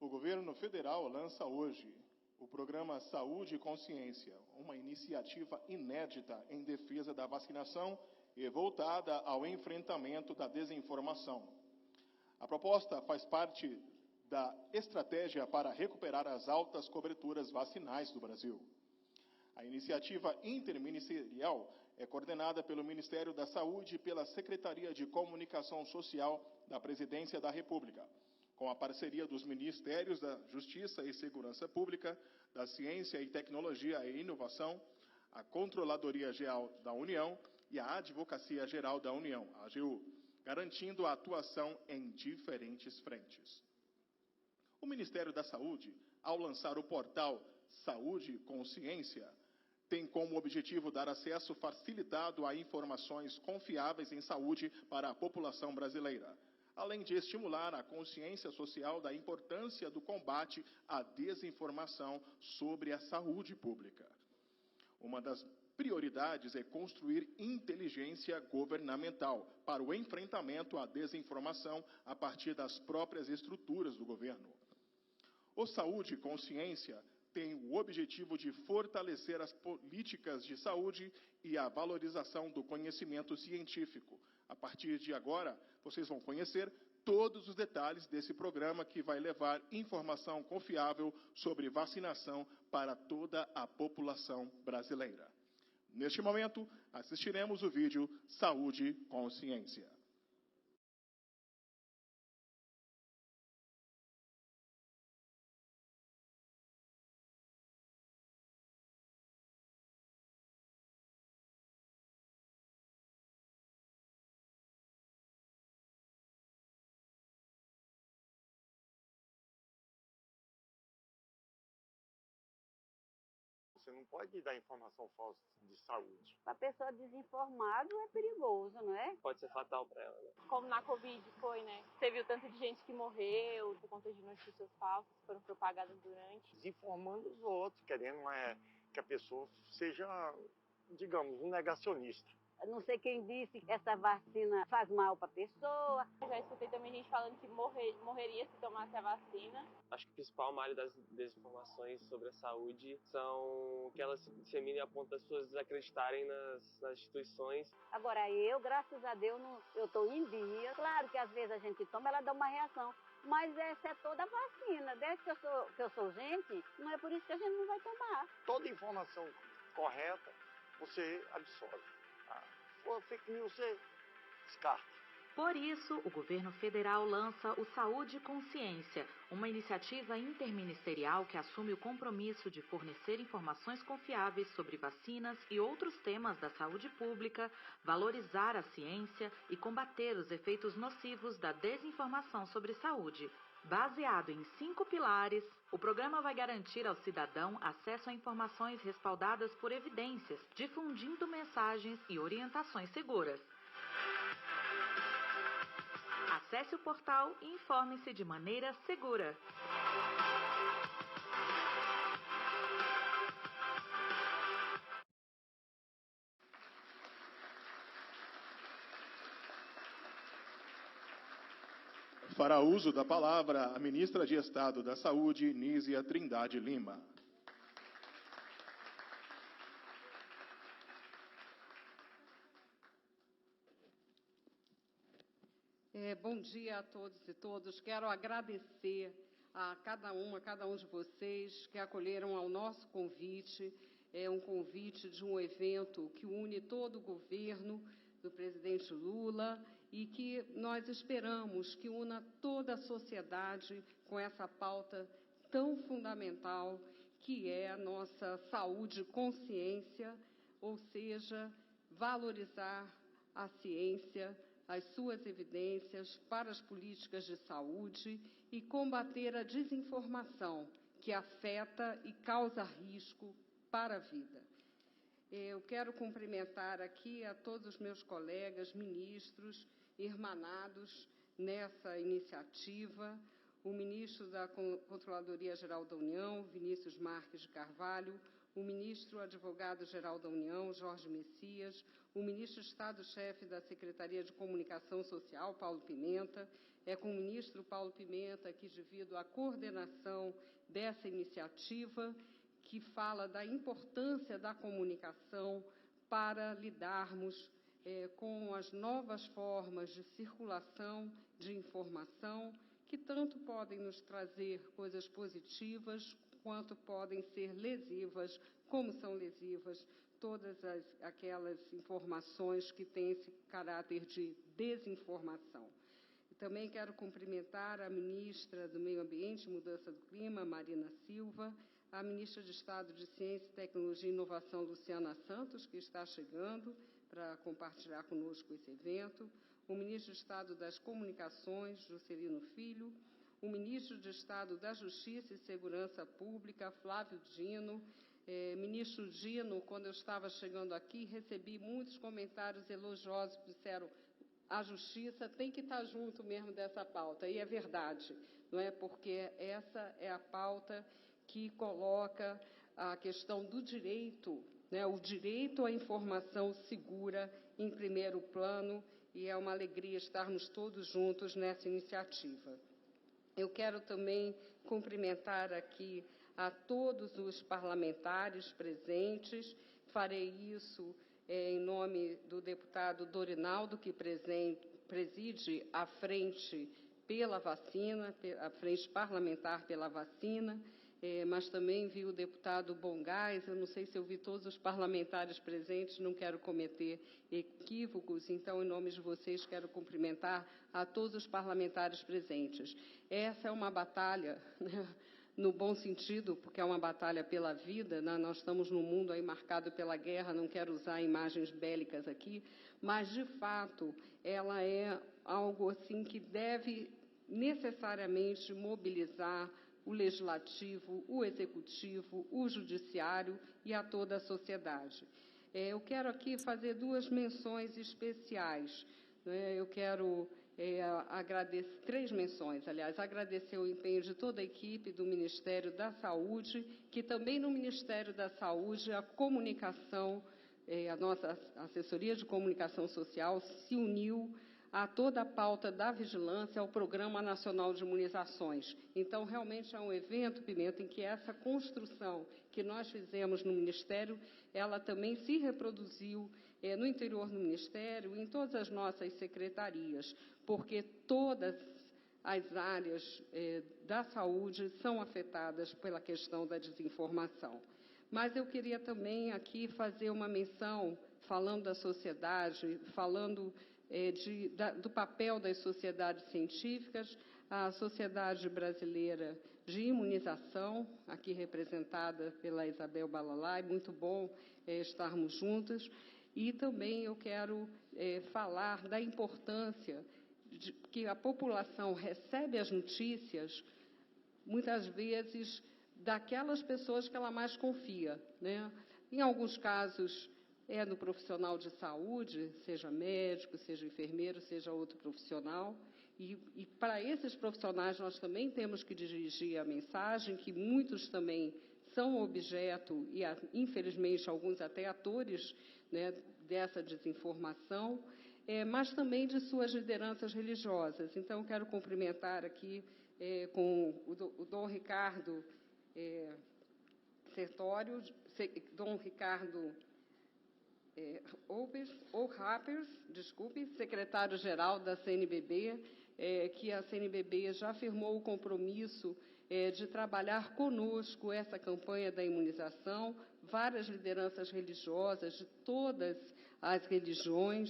O governo federal lança hoje o programa Saúde e Consciência, uma iniciativa inédita em defesa da vacinação e voltada ao enfrentamento da desinformação. A proposta faz parte da estratégia para recuperar as altas coberturas vacinais do Brasil. A iniciativa interministerial é coordenada pelo Ministério da Saúde e pela Secretaria de Comunicação Social da Presidência da República, com a parceria dos Ministérios da Justiça e Segurança Pública, da Ciência e Tecnologia e Inovação, a Controladoria Geral da União e a Advocacia Geral da União, a AGU, garantindo a atuação em diferentes frentes. O Ministério da Saúde, ao lançar o portal Saúde Consciência, tem como objetivo dar acesso facilitado a informações confiáveis em saúde para a população brasileira, além de estimular a consciência social da importância do combate à desinformação sobre a saúde pública. Uma das prioridades é construir inteligência governamental para o enfrentamento à desinformação a partir das próprias estruturas do governo. O Saúde Consciência tem o objetivo de fortalecer as políticas de saúde e a valorização do conhecimento científico. A partir de agora, vocês vão conhecer todos os detalhes desse programa que vai levar informação confiável sobre vacinação para toda a população brasileira. Neste momento, assistiremos o vídeo Saúde Consciência. Você não pode dar informação falsa de saúde. A pessoa desinformada é perigoso, não é? Pode ser fatal para ela, né? Como na Covid foi, né? Você viu tanto de gente que morreu por conta de notícias falsas que foram propagadas durante. Desinformando os outros, querendo que a pessoa seja, digamos, um negacionista. Eu não sei quem disse que essa vacina faz mal para a pessoa. Já escutei também gente falando que morreria se tomasse a vacina. Acho que o principal malho das desinformações sobre a saúde são que elas se disseminem a ponto das pessoas desacreditarem nas instituições. Agora eu, graças a Deus, eu estou em dia. Claro que às vezes a gente toma, ela dá uma reação. Mas essa é toda a vacina. Desde que eu sou gente, não é por isso que a gente não vai tomar. Toda informação correta, você absorve. Se for fake news, você descarta. Por isso, o governo federal lança o Saúde Consciência, uma iniciativa interministerial que assume o compromisso de fornecer informações confiáveis sobre vacinas e outros temas da saúde pública, valorizar a ciência e combater os efeitos nocivos da desinformação sobre saúde. Baseado em 5 pilares, o programa vai garantir ao cidadão acesso a informações respaldadas por evidências, difundindo mensagens e orientações seguras. Acesse o portal e informe-se de maneira segura. Fará uso da palavra a ministra de Estado da Saúde, Nízia Trindade Lima. Bom dia a todos e todas. Quero agradecer a cada um de vocês que acolheram ao nosso convite. É um convite de um evento que une todo o governo do presidente Lula e que nós esperamos que una toda a sociedade com essa pauta tão fundamental que é a nossa saúde consciência, ou seja, valorizar a ciência, as suas evidências para as políticas de saúde e combater a desinformação que afeta e causa risco para a vida. Eu quero cumprimentar aqui a todos os meus colegas, ministros, irmanados nessa iniciativa, o ministro da Controladoria Geral da União, Vinícius Marques de Carvalho, o ministro advogado-geral da União, Jorge Messias, o ministro Estado-chefe da Secretaria de Comunicação Social, Paulo Pimenta, com o ministro Paulo Pimenta, que divido a coordenação dessa iniciativa, que fala da importância da comunicação para lidarmos com as novas formas de circulação de informação, que tanto podem nos trazer coisas positivas, quanto podem ser lesivas, como são lesivas todas aquelas informações que têm esse caráter de desinformação. Também quero cumprimentar a ministra do Meio Ambiente e Mudança do Clima, Marina Silva, a ministra de Estado de Ciência, Tecnologia e Inovação, Luciana Santos, que está chegando para compartilhar conosco esse evento, o ministro de Estado das Comunicações, Juscelino Filho, o ministro de Estado da Justiça e Segurança Pública, Flávio Dino. Ministro Dino, quando eu estava chegando aqui, recebi muitos comentários elogiosos, disseram: a Justiça tem que estar junto mesmo dessa pauta, e é verdade, não é? Porque essa é a pauta que coloca a questão do direito, né, o direito à informação segura em primeiro plano, e é uma alegria estarmos todos juntos nessa iniciativa. Eu quero também cumprimentar aqui a todos os parlamentares presentes. Farei isso em nome do deputado Dorinaldo, que preside a frente pela vacina, a frente parlamentar pela vacina, mas também vi o deputado Bongás. Eu não sei se eu vi todos os parlamentares presentes, não quero cometer equívocos, então, em nome de vocês, quero cumprimentar a todos os parlamentares presentes. Essa é uma batalha, né, no bom sentido, porque é uma batalha pela vida, né? Nós estamos num mundo aí marcado pela guerra, não quero usar imagens bélicas aqui, mas, de fato, ela é algo assim que deve necessariamente mobilizar o legislativo, o executivo, o judiciário e a toda a sociedade. Eu quero aqui fazer duas menções especiais, né? Eu quero agradecer, três menções, aliás, agradecer o empenho de toda a equipe do Ministério da Saúde, que também no Ministério da Saúde a comunicação, a nossa assessoria de comunicação social se uniu a toda a pauta da vigilância ao Programa Nacional de Imunizações. Então, realmente é um evento, Pimenta, em que essa construção que nós fizemos no Ministério, ela também se reproduziu no interior do Ministério, em todas as nossas secretarias, porque todas as áreas da saúde são afetadas pela questão da desinformação. Mas eu queria também aqui fazer uma menção, falando da sociedade, falando do papel das sociedades científicas, a Sociedade Brasileira de Imunização, aqui representada pela Isabel Balalai, muito bom estarmos juntos, e também eu quero falar da importância de que a população recebe as notícias, muitas vezes, daquelas pessoas que ela mais confia, né? Em alguns casos, é no profissional de saúde, seja médico, seja enfermeiro, seja outro profissional. E para esses profissionais, nós também temos que dirigir a mensagem, que muitos também são objeto, e infelizmente alguns até atores, né, dessa desinformação, mas também de suas lideranças religiosas. Então, quero cumprimentar aqui com o Dom Ricardo Sertório, Dom Ricardo Rappers, desculpe, secretário-geral da CNBB, que a CNBB já firmou o compromisso de trabalhar conosco essa campanha da imunização. Várias lideranças religiosas de todas as religiões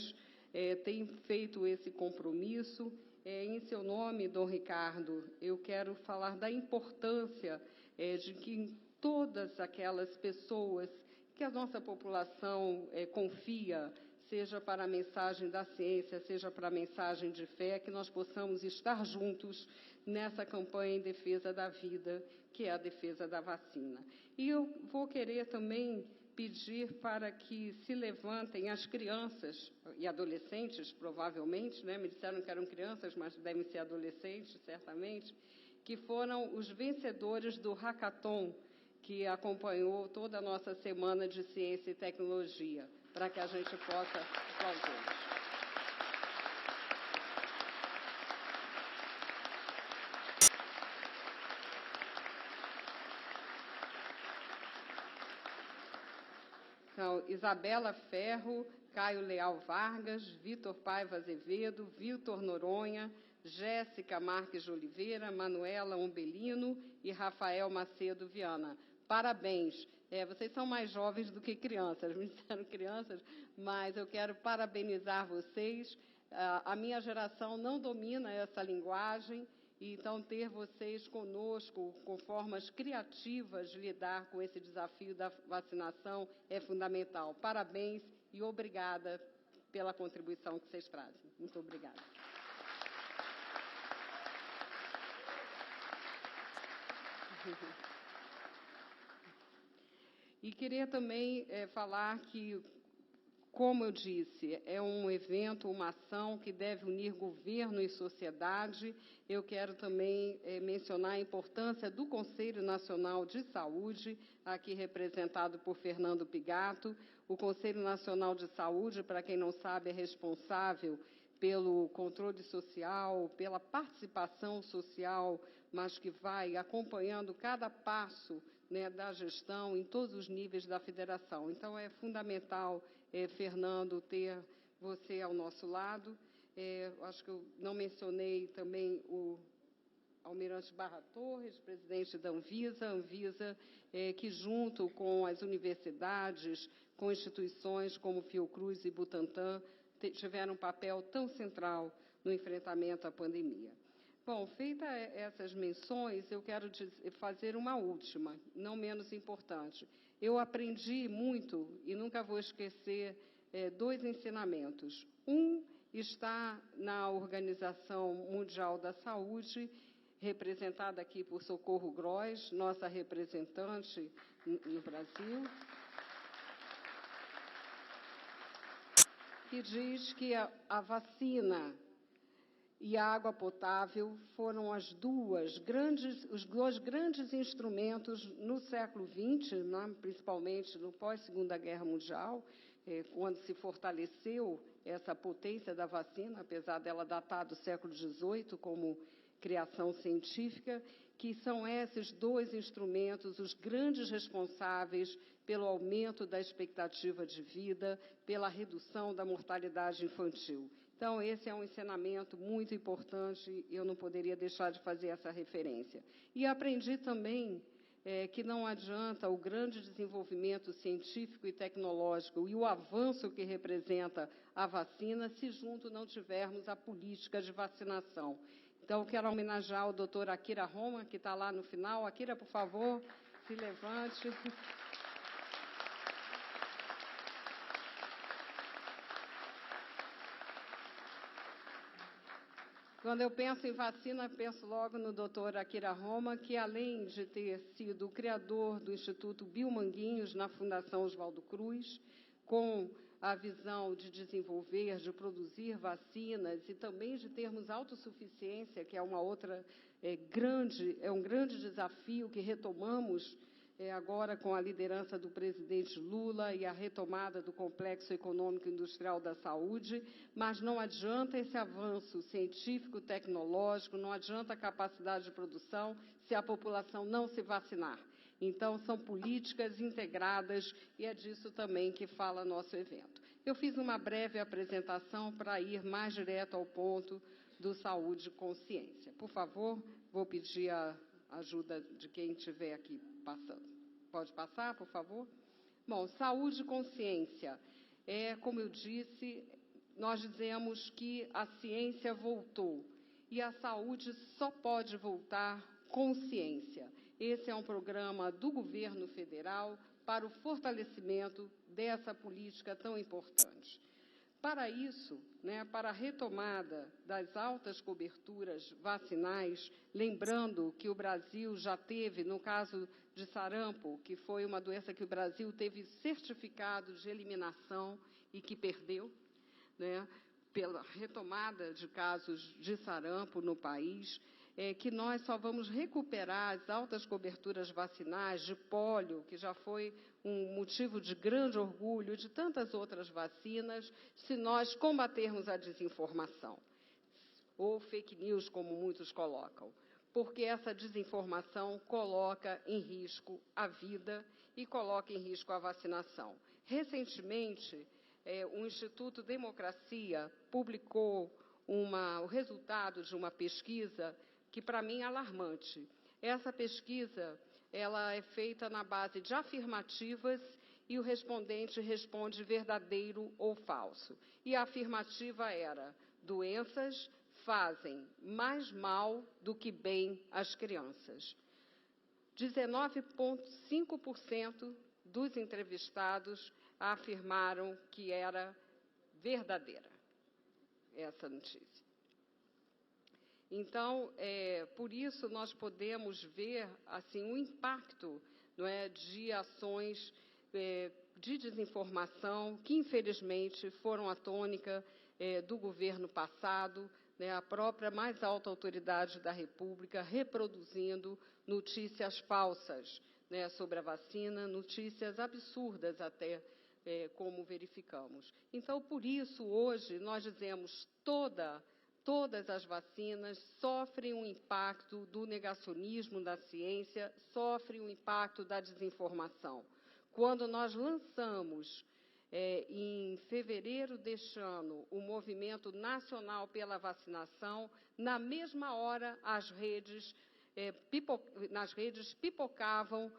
têm feito esse compromisso. Em seu nome, Dom Ricardo, eu quero falar da importância de que todas aquelas pessoas que a nossa população confia, seja para a mensagem da ciência, seja para a mensagem de fé, que nós possamos estar juntos nessa campanha em defesa da vida, que é a defesa da vacina. E eu vou querer também pedir para que se levantem as crianças e adolescentes, provavelmente, né? Me disseram que eram crianças, mas devem ser adolescentes, certamente, que foram os vencedores do hackathon, que acompanhou toda a nossa Semana de Ciência e Tecnologia, para que a gente possa aplaudi-los. são Isabela Ferro, Caio Leal Vargas, Vitor Paiva Azevedo, Vitor Noronha, Jéssica Marques de Oliveira, Manuela Umbelino e Rafael Macedo Viana. Parabéns. Vocês são mais jovens do que crianças, me disseram crianças, mas eu quero parabenizar vocês. A minha geração não domina essa linguagem, então ter vocês conosco com formas criativas de lidar com esse desafio da vacinação é fundamental. Parabéns e obrigada pela contribuição que vocês trazem. Muito obrigada. E queria também falar que, como eu disse, é um evento, uma ação que deve unir governo e sociedade. Eu quero também mencionar a importância do Conselho Nacional de Saúde, aqui representado por Fernando Pigato. O Conselho Nacional de Saúde, para quem não sabe, é responsável pelo controle social, pela participação social, mas que vai acompanhando cada passo, né, da gestão em todos os níveis da federação. Então, é fundamental, Fernando, ter você ao nosso lado. Acho que eu não mencionei também o Almirante Barra Torres, presidente da Anvisa, que junto com as universidades, com instituições como Fiocruz e Butantan, tiveram um papel tão central no enfrentamento à pandemia. Bom, feitas essas menções, eu quero fazer uma última, não menos importante. Eu aprendi muito, e nunca vou esquecer, dois ensinamentos. Um está na Organização Mundial da Saúde, representada aqui por Socorro Gross, nossa representante no Brasil, que diz que a vacina e a água potável foram os dois grandes instrumentos no século XX, né, principalmente no pós-Segunda Guerra Mundial, quando se fortaleceu essa potência da vacina, apesar dela datar do século XVIII como criação científica, que são esses dois instrumentos os grandes responsáveis pelo aumento da expectativa de vida, pela redução da mortalidade infantil. Então, esse é um ensinamento muito importante e eu não poderia deixar de fazer essa referência. E aprendi também que não adianta o grande desenvolvimento científico e tecnológico e o avanço que representa a vacina se junto não tivermos a política de vacinação. Então, quero homenagear o doutor Akira Roma, que está lá no final. Akira, por favor, se levante. Quando eu penso em vacina, penso logo no doutor Akira Roma, que além de ter sido o criador do Instituto Bill Manguinhos na Fundação Oswaldo Cruz, com a visão de desenvolver, de produzir vacinas e também de termos autossuficiência, que é uma outra um grande desafio que retomamos agora com a liderança do presidente Lula e a retomada do Complexo Econômico e Industrial da Saúde, mas não adianta esse avanço científico, tecnológico, não adianta a capacidade de produção se a população não se vacinar. Então, são políticas integradas e é disso também que fala nosso evento. Eu fiz uma breve apresentação para ir mais direto ao ponto do Saúde e Consciência. Por favor, vou pedir a ajuda de quem estiver aqui passando. Pode passar, por favor? Bom, saúde e consciência. Como eu disse, nós dizemos que a ciência voltou e a saúde só pode voltar com ciência. Esse é um programa do governo federal para o fortalecimento dessa política tão importante. Para isso, para a retomada das altas coberturas vacinais, lembrando que o Brasil já teve, no caso de sarampo, que foi uma doença que o Brasil teve certificado de eliminação e que perdeu, pela retomada de casos de sarampo no país, que nós só vamos recuperar as altas coberturas vacinais de pólio, que já foi um motivo de grande orgulho, de tantas outras vacinas, se nós combatermos a desinformação, ou fake news, como muitos colocam, porque essa desinformação coloca em risco a vida e coloca em risco a vacinação. Recentemente, o Instituto Democracia publicou o resultado de uma pesquisa que, para mim, é alarmante. Essa pesquisa ela é feita na base de afirmativas e o respondente responde verdadeiro ou falso. E a afirmativa era: doenças fazem mais mal do que bem às crianças. 19,5% dos entrevistados afirmaram que era verdadeira essa notícia. Então, por isso, nós podemos ver assim, o impacto, não é, de ações de desinformação que, infelizmente, foram a tônica do governo passado, né, a própria mais alta autoridade da República reproduzindo notícias falsas, né, sobre a vacina, notícias absurdas até, como verificamos. Então, por isso, hoje, nós dizemos todas as vacinas sofrem um impacto do negacionismo da ciência, sofrem um impacto da desinformação. Quando nós lançamos, em fevereiro deste ano, o Movimento Nacional pela Vacinação, na mesma hora nas redes pipocavam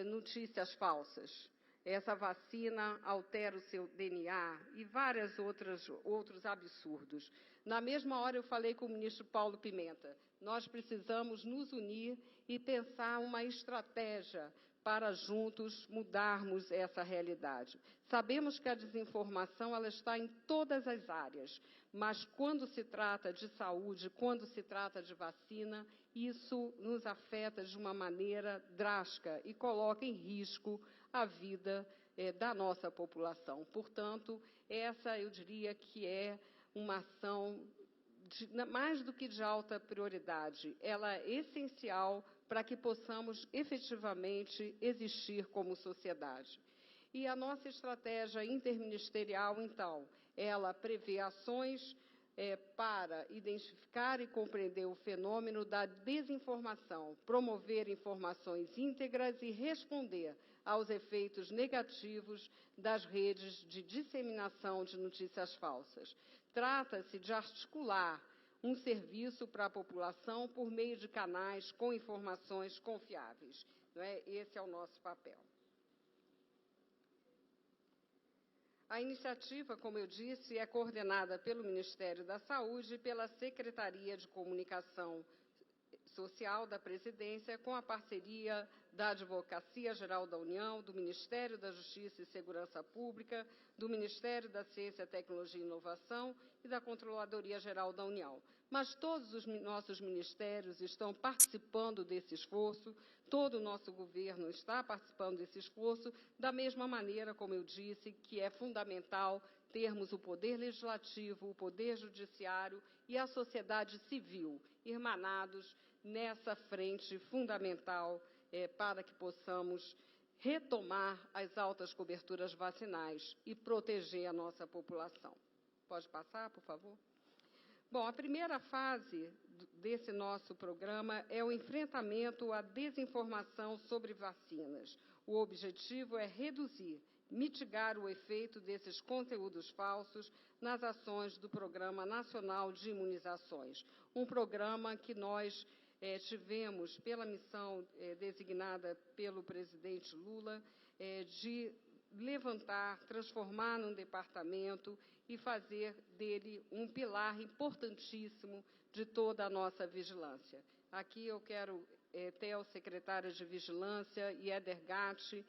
notícias falsas. Essa vacina altera o seu DNA e vários outros absurdos. Na mesma hora, eu falei com o ministro Paulo Pimenta, nós precisamos nos unir e pensar uma estratégia para juntos mudarmos essa realidade. Sabemos que a desinformação ela está em todas as áreas, mas quando se trata de saúde, quando se trata de vacina, isso nos afeta de uma maneira drástica e coloca em risco a vida da nossa população. Portanto, essa eu diria que é uma ação mais do que de alta prioridade, ela é essencial para que possamos efetivamente existir como sociedade. E a nossa estratégia interministerial, então, ela prevê ações para identificar e compreender o fenômeno da desinformação, promover informações íntegras e responder aos efeitos negativos das redes de disseminação de notícias falsas. Trata-se de articular um serviço para a população por meio de canais com informações confiáveis. Não é? Esse é o nosso papel. A iniciativa, como eu disse, é coordenada pelo Ministério da Saúde e pela Secretaria de Comunicação Social da Presidência, com a parceria da Advocacia Geral da União, do Ministério da Justiça e Segurança Pública, do Ministério da Ciência, Tecnologia e Inovação e da Controladoria Geral da União. Mas todos os nossos ministérios estão participando desse esforço, todo o nosso governo está participando desse esforço, da mesma maneira, como eu disse, que é fundamental termos o Poder Legislativo, o Poder Judiciário e a sociedade civil irmanados nessa frente fundamental para que possamos retomar as altas coberturas vacinais e proteger a nossa população. Pode passar, por favor? Bom, a primeira fase desse nosso programa é o enfrentamento à desinformação sobre vacinas. O objetivo é reduzir, mitigar o efeito desses conteúdos falsos nas ações do Programa Nacional de Imunizações, um programa que nós tivemos pela missão designada pelo presidente Lula de levantar, transformar num departamento e fazer dele um pilar importantíssimo de toda a nossa vigilância. Aqui eu quero ter o secretário de Vigilância, Ieder Gatti,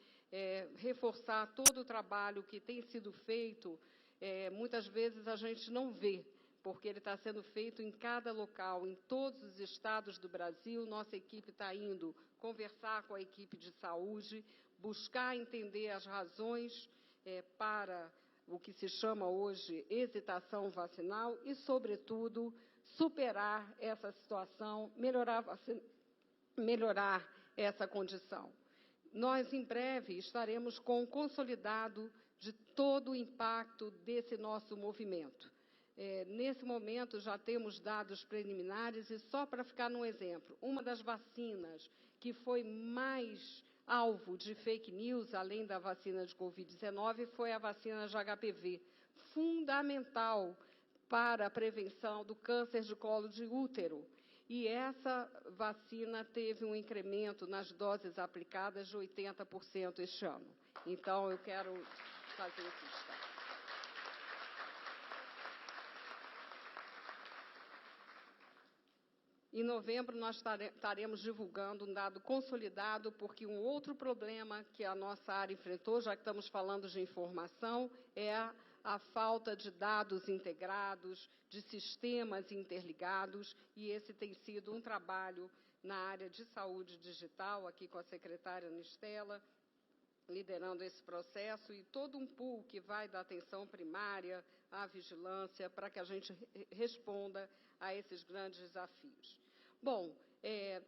reforçar todo o trabalho que tem sido feito. Muitas vezes a gente não vê, porque ele está sendo feito em cada local, em todos os estados do Brasil. Nossa equipe está indo conversar com a equipe de saúde, buscar entender as razões para o que se chama hoje hesitação vacinal e, sobretudo, superar essa situação, melhorar essa condição. Nós, em breve, estaremos com o consolidado de todo o impacto desse nosso movimento. Nesse momento, já temos dados preliminares e, só para ficar num exemplo, uma das vacinas que foi mais alvo de fake news, além da vacina de Covid-19, foi a vacina de HPV, fundamental para a prevenção do câncer de colo de útero. E essa vacina teve um incremento nas doses aplicadas de 80% este ano. Então, eu quero fazer esse destaque. Em novembro, nós estaremos divulgando um dado consolidado, porque um outro problema que a nossa área enfrentou, já que estamos falando de informação, é a falta de dados integrados, de sistemas interligados, e esse tem sido um trabalho na área de saúde digital, aqui com a secretária Nistela, liderando esse processo, e todo um pool que vai da atenção primária à vigilância, para que a gente responda a esses grandes desafios. Bom,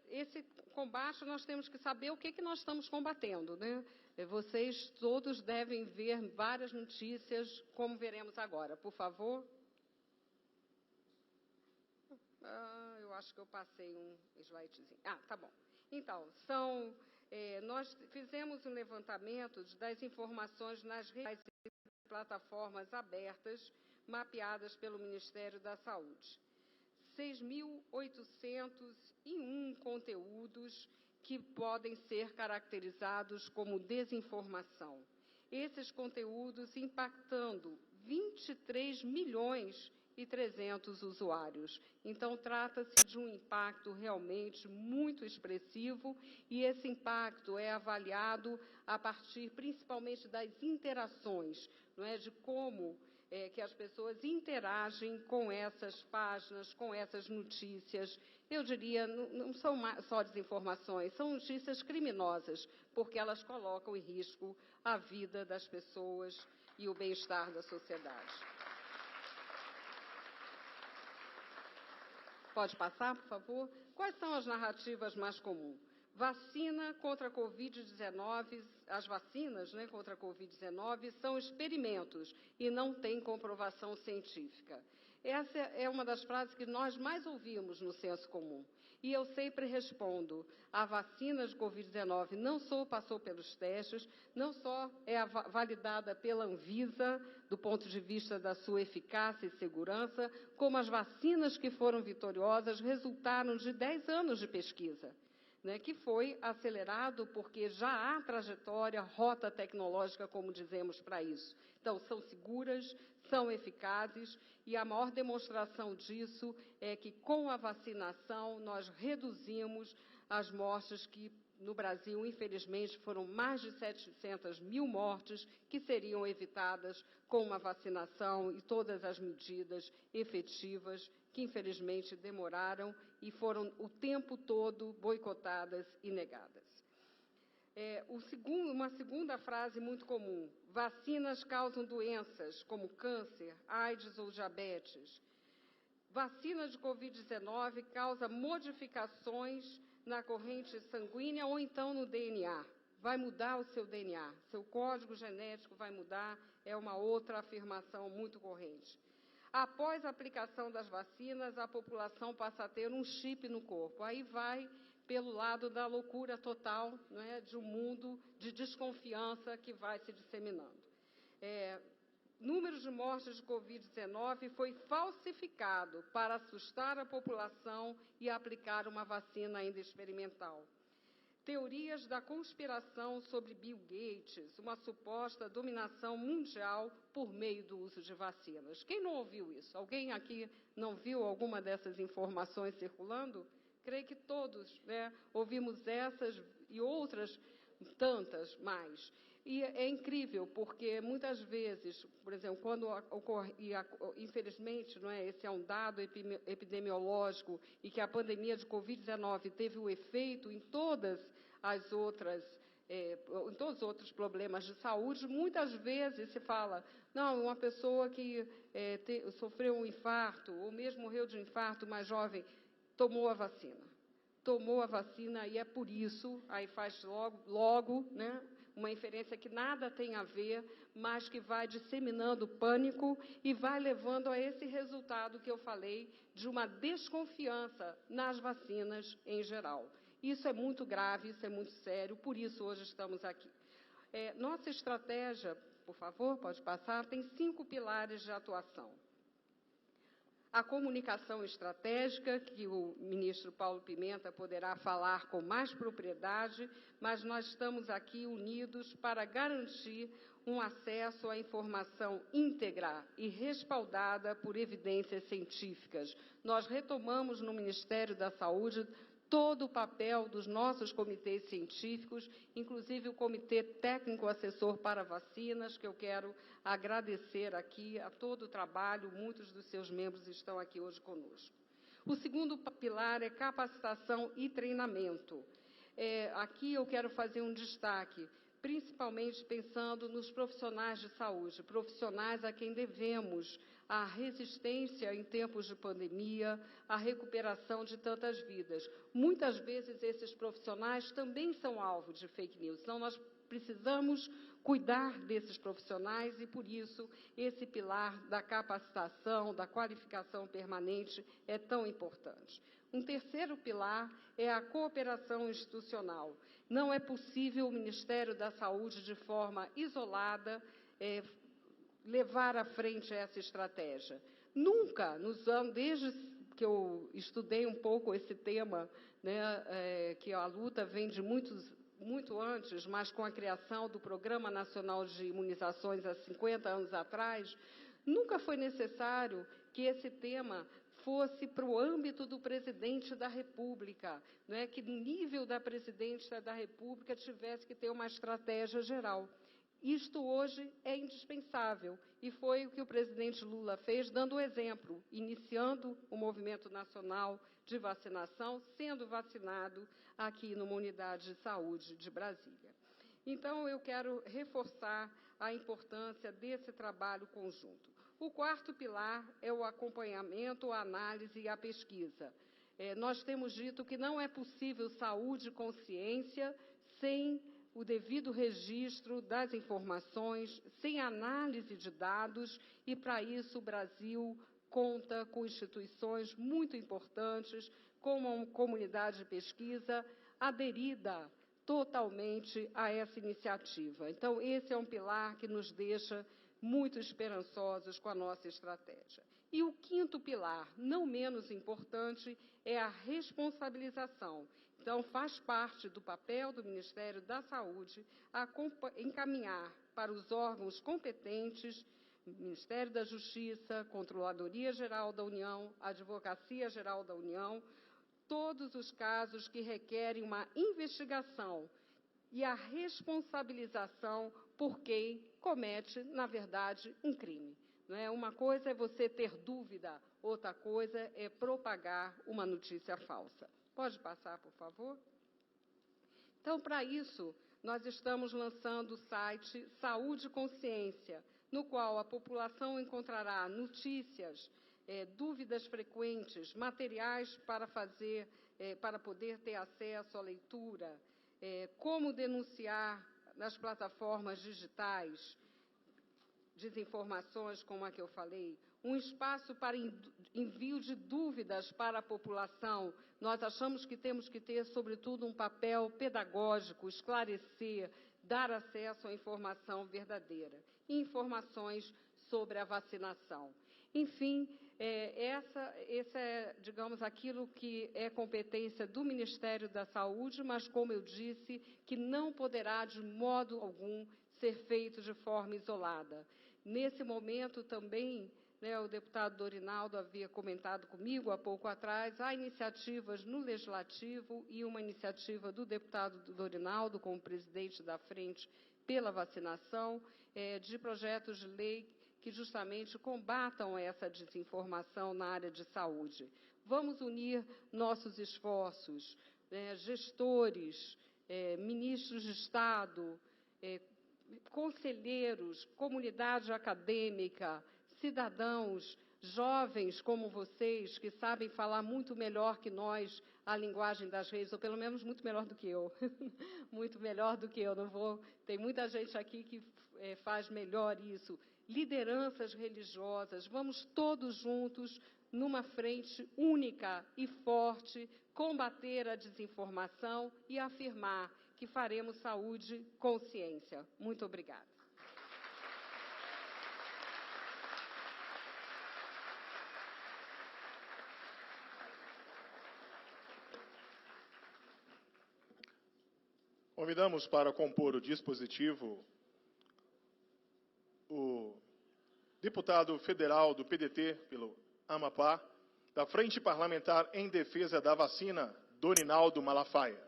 esse combate nós temos que saber o que nós estamos combatendo, né? Vocês todos devem ver várias notícias, como veremos agora. Por favor. Eu acho que eu passei um slidezinho. Tá bom. Então, nós fizemos um levantamento das informações nas redes e plataformas abertas, mapeadas pelo Ministério da Saúde. 6.801 conteúdos que podem ser caracterizados como desinformação. Esses conteúdos impactando 23.300.000 usuários. Então, trata-se de um impacto realmente muito expressivo, e esse impacto é avaliado a partir, principalmente, das interações, não é, de como que as pessoas interagem com essas páginas, com essas notícias. Eu diria, não são só desinformações, são notícias criminosas, porque elas colocam em risco a vida das pessoas e o bem-estar da sociedade. Pode passar, por favor? Quais são as narrativas mais comuns? Vacina contra a Covid-19, as vacinas, né, contra a Covid-19 são experimentos e não têm comprovação científica. Essa é uma das frases que nós mais ouvimos no senso comum. E eu sempre respondo, a vacina de Covid-19 não só passou pelos testes, não só é validada pela Anvisa, do ponto de vista da sua eficácia e segurança, como as vacinas que foram vitoriosas resultaram de 10 anos de pesquisa, né, que foi acelerado porque já há trajetória, rota tecnológica, como dizemos, para isso. Então, são seguras, são eficazes, e a maior demonstração disso é que, com a vacinação, nós reduzimos as mortes que, no Brasil, infelizmente, foram mais de 700.000 mortes que seriam evitadas com uma vacinação e todas as medidas efetivas que, infelizmente, demoraram e foram o tempo todo boicotadas e negadas. Uma segunda frase muito comum: vacinas causam doenças como câncer, AIDS ou diabetes. Vacina de Covid-19 causa modificações na corrente sanguínea ou então no DNA. Vai mudar o seu DNA, seu código genético vai mudar, é uma outra afirmação muito corrente. Após a aplicação das vacinas, a população passa a ter um chip no corpo. Aí vai pelo lado da loucura total, né, de um mundo de desconfiança que vai se disseminando. Número de mortes de Covid-19 foi falsificado para assustar a população e aplicar uma vacina ainda experimental. Teorias da conspiração sobre Bill Gates, uma suposta dominação mundial por meio do uso de vacinas. Quem não ouviu isso? Alguém aqui não viu alguma dessas informações circulando? Creio que todos, né, ouvimos essas e outras tantas mais. E é incrível, porque muitas vezes, por exemplo, quando ocorre, infelizmente, não é, esse é um dado epidemiológico, e que a pandemia de Covid-19 teve o efeito em todas as outras, em todos os outros problemas de saúde, muitas vezes se fala, não, uma pessoa que sofreu um infarto, ou mesmo morreu de um infarto, mais jovem, tomou a vacina. Tomou a vacina e é por isso, aí faz logo, né, uma inferência que nada tem a ver, mas que vai disseminando pânico e vai levando a esse resultado que eu falei, de uma desconfiança nas vacinas em geral. Isso é muito grave, isso é muito sério, por isso hoje estamos aqui. Nossa estratégia, por favor, pode passar, tem 5 pilares de atuação. A comunicação estratégica, que o ministro Paulo Pimenta poderá falar com mais propriedade, mas nós estamos aqui unidos para garantir um acesso à informação íntegra e respaldada por evidências científicas. Nós retomamos no Ministério da Saúde todo o papel dos nossos comitês científicos, inclusive o Comitê Técnico Assessor para Vacinas, que eu quero agradecer aqui a todo o trabalho, muitos dos seus membros estão aqui hoje conosco. O segundo pilar é capacitação e treinamento. Aqui eu quero fazer um destaque, principalmente pensando nos profissionais de saúde, profissionais a quem devemos a resistência em tempos de pandemia, a recuperação de tantas vidas. Muitas vezes esses profissionais também são alvo de fake news, então nós precisamos cuidar desses profissionais e, por isso, esse pilar da capacitação, da qualificação permanente é tão importante. Um terceiro pilar é a cooperação institucional. Não é possível o Ministério da Saúde, de forma isolada, levar à frente essa estratégia. Nunca, nos anos, desde que eu estudei um pouco esse tema, que a luta vem de muito antes, mas com a criação do Programa Nacional de Imunizações há 50 anos atrás, nunca foi necessário que esse tema fosse para o âmbito do presidente da República, que no nível da presidência da República tivesse que ter uma estratégia geral. Isto hoje é indispensável e foi o que o presidente Lula fez, dando o exemplo, iniciando o movimento nacional de vacinação, sendo vacinado aqui numa unidade de saúde de Brasília. Então, eu quero reforçar a importância desse trabalho conjunto. O quarto pilar é o acompanhamento, a análise e a pesquisa. Nós temos dito que não é possível saúde e consciência sem o devido registro das informações, sem análise de dados, e, para isso, o Brasil conta com instituições muito importantes, como a comunidade de pesquisa aderida totalmente a essa iniciativa. Então, esse é um pilar que nos deixa muito esperançosos com a nossa estratégia. E o quinto pilar, não menos importante, é a responsabilização. Então, faz parte do papel do Ministério da Saúde encaminhar para os órgãos competentes, Ministério da Justiça, Controladoria Geral da União, Advocacia Geral da União, todos os casos que requerem uma investigação e a responsabilização por quem comete, na verdade, um crime. Uma coisa é você ter dúvida, outra coisa é propagar uma notícia falsa. Pode passar, por favor? Então, para isso, nós estamos lançando o site Saúde e Consciência, no qual a população encontrará notícias, dúvidas frequentes, materiais para poder ter acesso à leitura, como denunciar nas plataformas digitais, desinformações como a que eu falei, um espaço para envio de dúvidas para a população. Nós achamos que temos que ter, sobretudo, um papel pedagógico, esclarecer, dar acesso à informação verdadeira e informações sobre a vacinação. Enfim, esse é, digamos, aquilo que é competência do Ministério da Saúde, mas, como eu disse, que não poderá, de modo algum, ser feito de forma isolada. Nesse momento, também, o deputado Dorinaldo havia comentado comigo há pouco atrás, há iniciativas no Legislativo e uma iniciativa do deputado Dorinaldo, como presidente da Frente pela Vacinação, de projetos de lei que justamente combatam essa desinformação na área de saúde. Vamos unir nossos esforços, gestores, ministros de Estado, conselheiros, comunidade acadêmica, cidadãos jovens como vocês, que sabem falar muito melhor que nós a linguagem das redes, ou pelo menos muito melhor do que eu. Muito melhor do que eu. Não vou... Tem muita gente aqui que faz melhor isso. Lideranças religiosas, vamos todos juntos, numa frente única e forte, combater a desinformação e afirmar que faremos saúde consciência. Muito obrigada. Convidamos para compor o dispositivo o deputado federal do PDT pelo Amapá, da Frente Parlamentar em Defesa da Vacina, Dorinaldo Malafaia.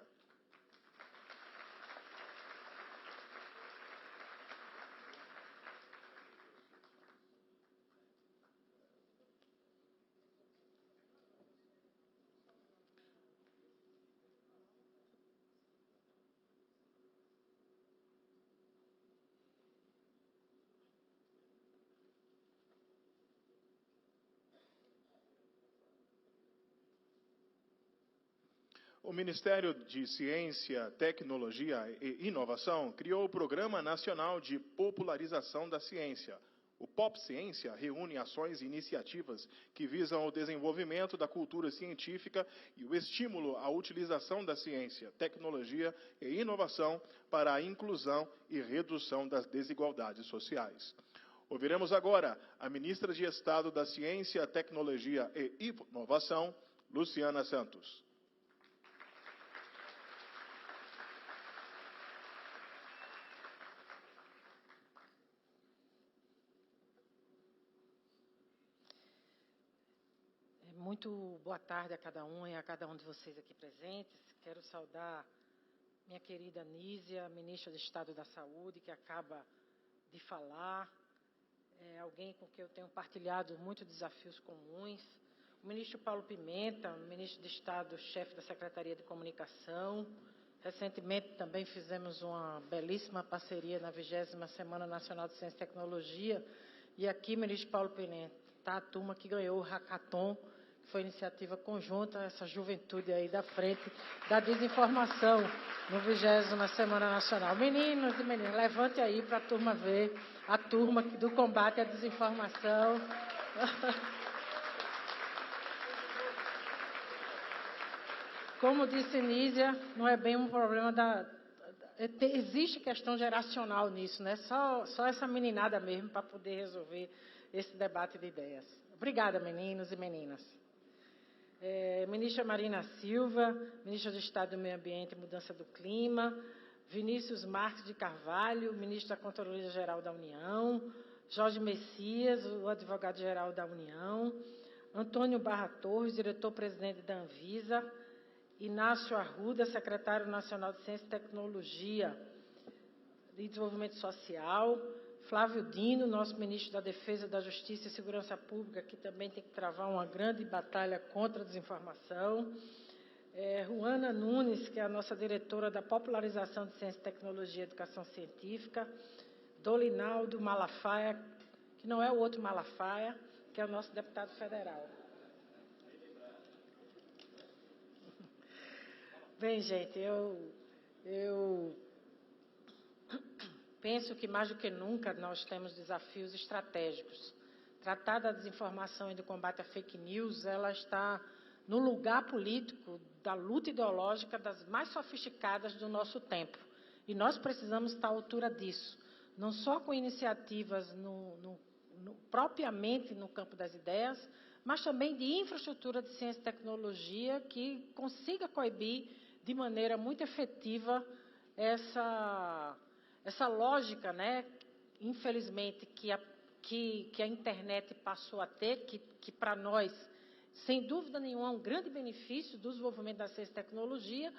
O Ministério de Ciência, Tecnologia e Inovação criou o Programa Nacional de Popularização da Ciência. O POP Ciência reúne ações e iniciativas que visam o desenvolvimento da cultura científica e o estímulo à utilização da ciência, tecnologia e inovação para a inclusão e redução das desigualdades sociais. Ouviremos agora a ministra de Estado da Ciência, Tecnologia e Inovação, Luciana Santos. Muito boa tarde a cada um e a cada um de vocês aqui presentes. Quero saudar minha querida Nízia, ministra de Estado da Saúde, que acaba de falar. É alguém com quem eu tenho partilhado muitos desafios comuns. O ministro Paulo Pimenta, ministro de Estado, chefe da Secretaria de Comunicação. Recentemente também fizemos uma belíssima parceria na 20ª Semana Nacional de Ciência e Tecnologia. E aqui, ministro Paulo Pimenta, está a turma que ganhou o Hackathon, foi iniciativa conjunta, essa juventude aí da frente da desinformação no 20ª Semana Nacional. Meninos e meninas, levante aí para a turma ver, a turma do combate à desinformação. Como disse Nízia, não é bem um problema existe questão geracional nisso, né? Só essa meninada mesmo para poder resolver esse debate de ideias. Obrigada, meninos e meninas. Ministra Marina Silva, ministra de Estado do Meio Ambiente e Mudança do Clima, Vinícius Marques de Carvalho, ministro da Controladoria Geral da União, Jorge Messias, o advogado-geral da União, Antônio Barra Torres, diretor-presidente da Anvisa, Inácio Arruda, secretário nacional de Ciência e Tecnologia e Desenvolvimento Social, Flávio Dino, nosso ministro da Defesa, da Justiça e Segurança Pública, que também tem que travar uma grande batalha contra a desinformação. Ruana Nunes, que é a nossa diretora da Popularização de Ciência, Tecnologia e Educação Científica. Dorinaldo Malafaia, que não é o outro Malafaia, que é o nosso deputado federal. Bem, gente, eu penso que, mais do que nunca, nós temos desafios estratégicos. Tratar da desinformação e do combate à fake news, ela está no lugar político da luta ideológica das mais sofisticadas do nosso tempo. E nós precisamos estar à altura disso, não só com iniciativas propriamente no campo das ideias, mas também de infraestrutura de ciência e tecnologia que consiga coibir de maneira muito efetiva essa lógica, né, infelizmente, que a internet passou a ter, que para nós, sem dúvida nenhuma, é um grande benefício do desenvolvimento da ciência e tecnologia,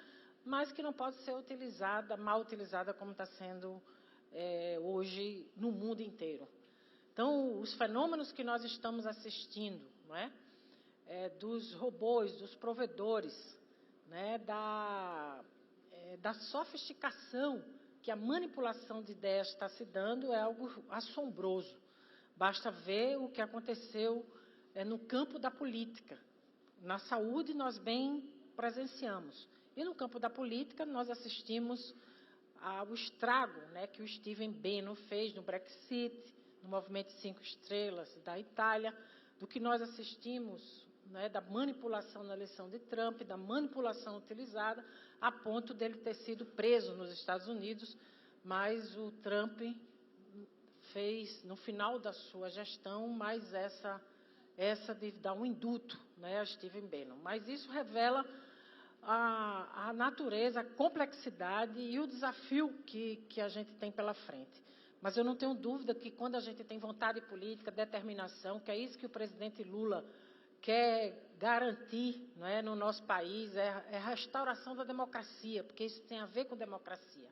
mas que não pode ser utilizada, mal utilizada, como está sendo hoje no mundo inteiro. Então, os fenômenos que nós estamos assistindo, não é? Dos robôs, dos provedores, né, da sofisticação que a manipulação de ideias está se dando é algo assombroso. Basta ver o que aconteceu no campo da política. Na saúde, nós bem presenciamos. E no campo da política, nós assistimos ao estrago, né, que o Stephen Bannon fez no Brexit, no movimento 5 estrelas da Itália, do que nós assistimos, né, da manipulação na eleição de Trump, da manipulação utilizada, a ponto dele ter sido preso nos Estados Unidos, mas o Trump fez, no final da sua gestão, mais essa de dar um indulto, né, a Stephen Bannon. Mas isso revela a natureza, a complexidade e o desafio que a gente tem pela frente. Mas eu não tenho dúvida que quando a gente tem vontade política, determinação, que é isso que o presidente Lula quer garantir, não é, no nosso país, é a restauração da democracia, porque isso tem a ver com democracia.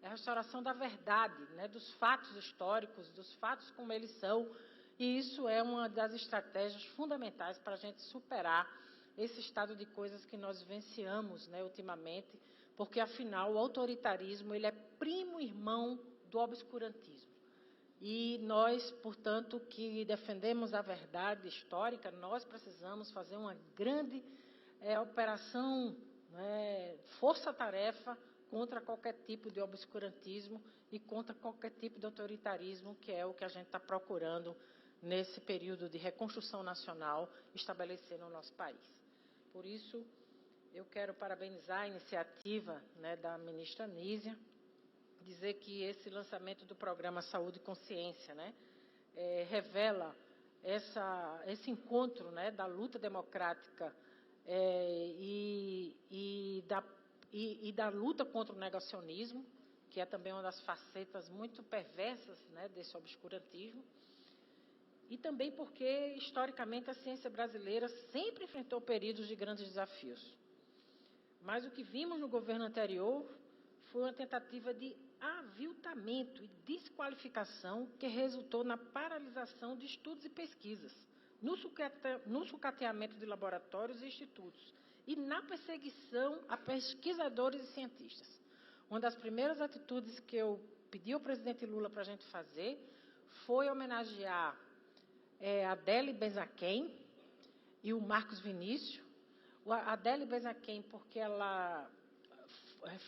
É a restauração da verdade, né, dos fatos históricos, dos fatos como eles são, e isso é uma das estratégias fundamentais para a gente superar esse estado de coisas que nós vivenciamos, né, ultimamente, porque, afinal, o autoritarismo ele é primo irmão do obscurantismo. E nós, portanto, que defendemos a verdade histórica, nós precisamos fazer uma grande operação, né, força-tarefa contra qualquer tipo de obscurantismo e contra qualquer tipo de autoritarismo, que é o que a gente está procurando nesse período de reconstrução nacional estabelecer no nosso país. Por isso, eu quero parabenizar a iniciativa, né, da ministra Nízia, dizer que esse lançamento do programa Saúde e Consciência, né, revela esse encontro, né, da luta democrática e da luta contra o negacionismo, que é também uma das facetas muito perversas, né, desse obscurantismo, e também porque, historicamente, a ciência brasileira sempre enfrentou períodos de grandes desafios. Mas o que vimos no governo anterior foi uma tentativa de aviltamento e desqualificação que resultou na paralisação de estudos e pesquisas, no sucateamento de laboratórios e institutos e na perseguição a pesquisadores e cientistas. Uma das primeiras atitudes que eu pedi ao presidente Lula para a gente fazer foi homenagear a Adélie Benzaquem e o Marcos Vinícius. A Adélie Benzaquem, porque ela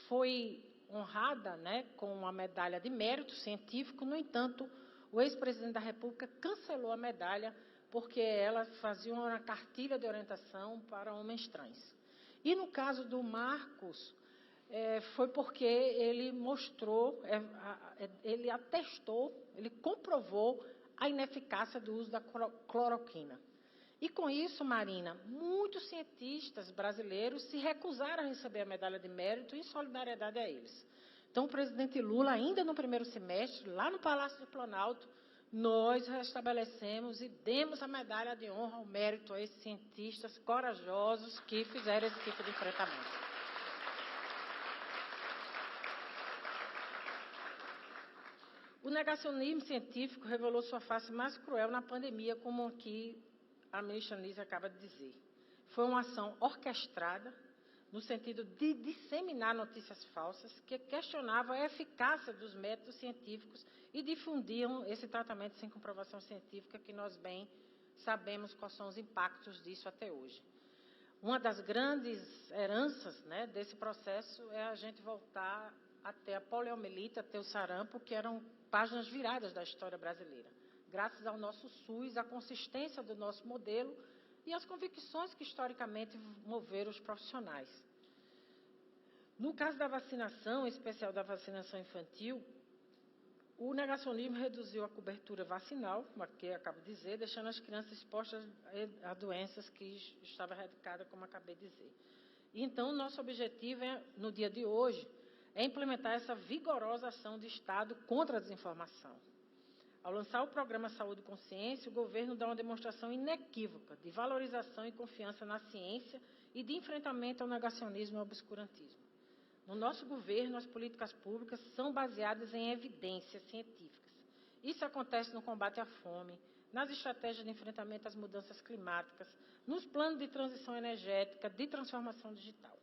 foi honrada, né, com a medalha de mérito científico. No entanto, o ex-presidente da República cancelou a medalha porque ela fazia uma cartilha de orientação para homens trans. E no caso do Marcos, foi porque ele mostrou, ele atestou, ele comprovou a ineficácia do uso da cloroquina. E com isso, Marina, muitos cientistas brasileiros se recusaram a receber a medalha de mérito em solidariedade a eles. Então, o presidente Lula, ainda no primeiro semestre, lá no Palácio do Planalto, nós restabelecemos e demos a medalha de honra ao mérito a esses cientistas corajosos que fizeram esse tipo de enfrentamento. O negacionismo científico revelou sua face mais cruel na pandemia, como aqui a ministra Nízia acaba de dizer. Foi uma ação orquestrada, no sentido de disseminar notícias falsas, que questionavam a eficácia dos métodos científicos e difundiam esse tratamento sem comprovação científica, que nós bem sabemos quais são os impactos disso até hoje. Uma das grandes heranças, né, desse processo é a gente voltar até a poliomielite, até o sarampo, que eram páginas viradas da história brasileira. Graças ao nosso SUS, à consistência do nosso modelo e às convicções que historicamente moveram os profissionais. No caso da vacinação, em especial da vacinação infantil, o negacionismo reduziu a cobertura vacinal, como aqui eu acabo de dizer, deixando as crianças expostas a doenças que estavam erradicadas, como acabei de dizer. E, então, nosso objetivo, no dia de hoje, é implementar essa vigorosa ação de Estado contra a desinformação. Ao lançar o programa Saúde e Consciência, o governo dá uma demonstração inequívoca de valorização e confiança na ciência e de enfrentamento ao negacionismo e ao obscurantismo. No nosso governo, as políticas públicas são baseadas em evidências científicas. Isso acontece no combate à fome, nas estratégias de enfrentamento às mudanças climáticas, nos planos de transição energética, de transformação digital.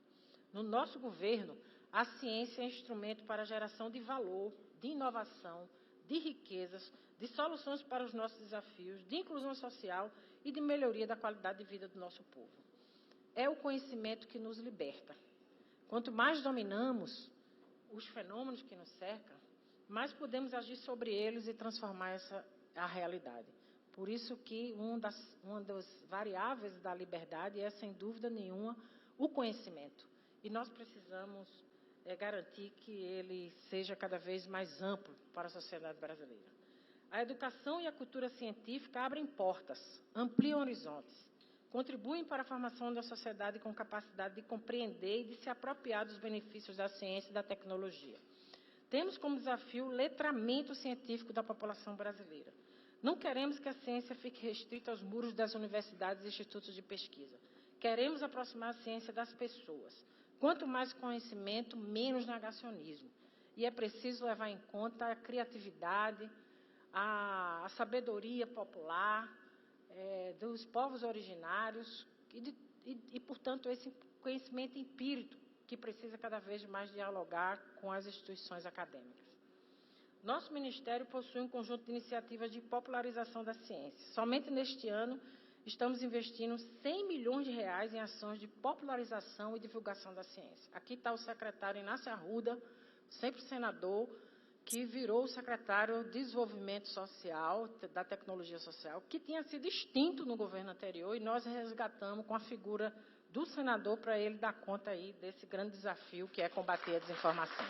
No nosso governo, a ciência é instrumento para a geração de valor, de inovação, de riquezas, de soluções para os nossos desafios, de inclusão social e de melhoria da qualidade de vida do nosso povo. É o conhecimento que nos liberta. Quanto mais dominamos os fenômenos que nos cercam, mais podemos agir sobre eles e transformar a realidade. Por isso que uma das variáveis da liberdade é, sem dúvida nenhuma, o conhecimento. E nós precisamos garantir que ele seja cada vez mais amplo para a sociedade brasileira. A educação e a cultura científica abrem portas, ampliam horizontes, contribuem para a formação da sociedade com capacidade de compreender e de se apropriar dos benefícios da ciência e da tecnologia. Temos como desafio o letramento científico da população brasileira. Não queremos que a ciência fique restrita aos muros das universidades e institutos de pesquisa. Queremos aproximar a ciência das pessoas. Quanto mais conhecimento, menos negacionismo. E é preciso levar em conta a criatividade, a sabedoria popular dos povos originários e, portanto, esse conhecimento empírico que precisa cada vez mais dialogar com as instituições acadêmicas. Nosso Ministério possui um conjunto de iniciativas de popularização da ciência. Somente neste ano, estamos investindo 100 milhões de reais em ações de popularização e divulgação da ciência. Aqui está o secretário Inácio Arruda, sempre senador, que virou o secretário de Desenvolvimento Social, da Tecnologia Social, que tinha sido extinto no governo anterior, e nós resgatamos com a figura do senador para ele dar conta aí desse grande desafio que é combater a desinformação.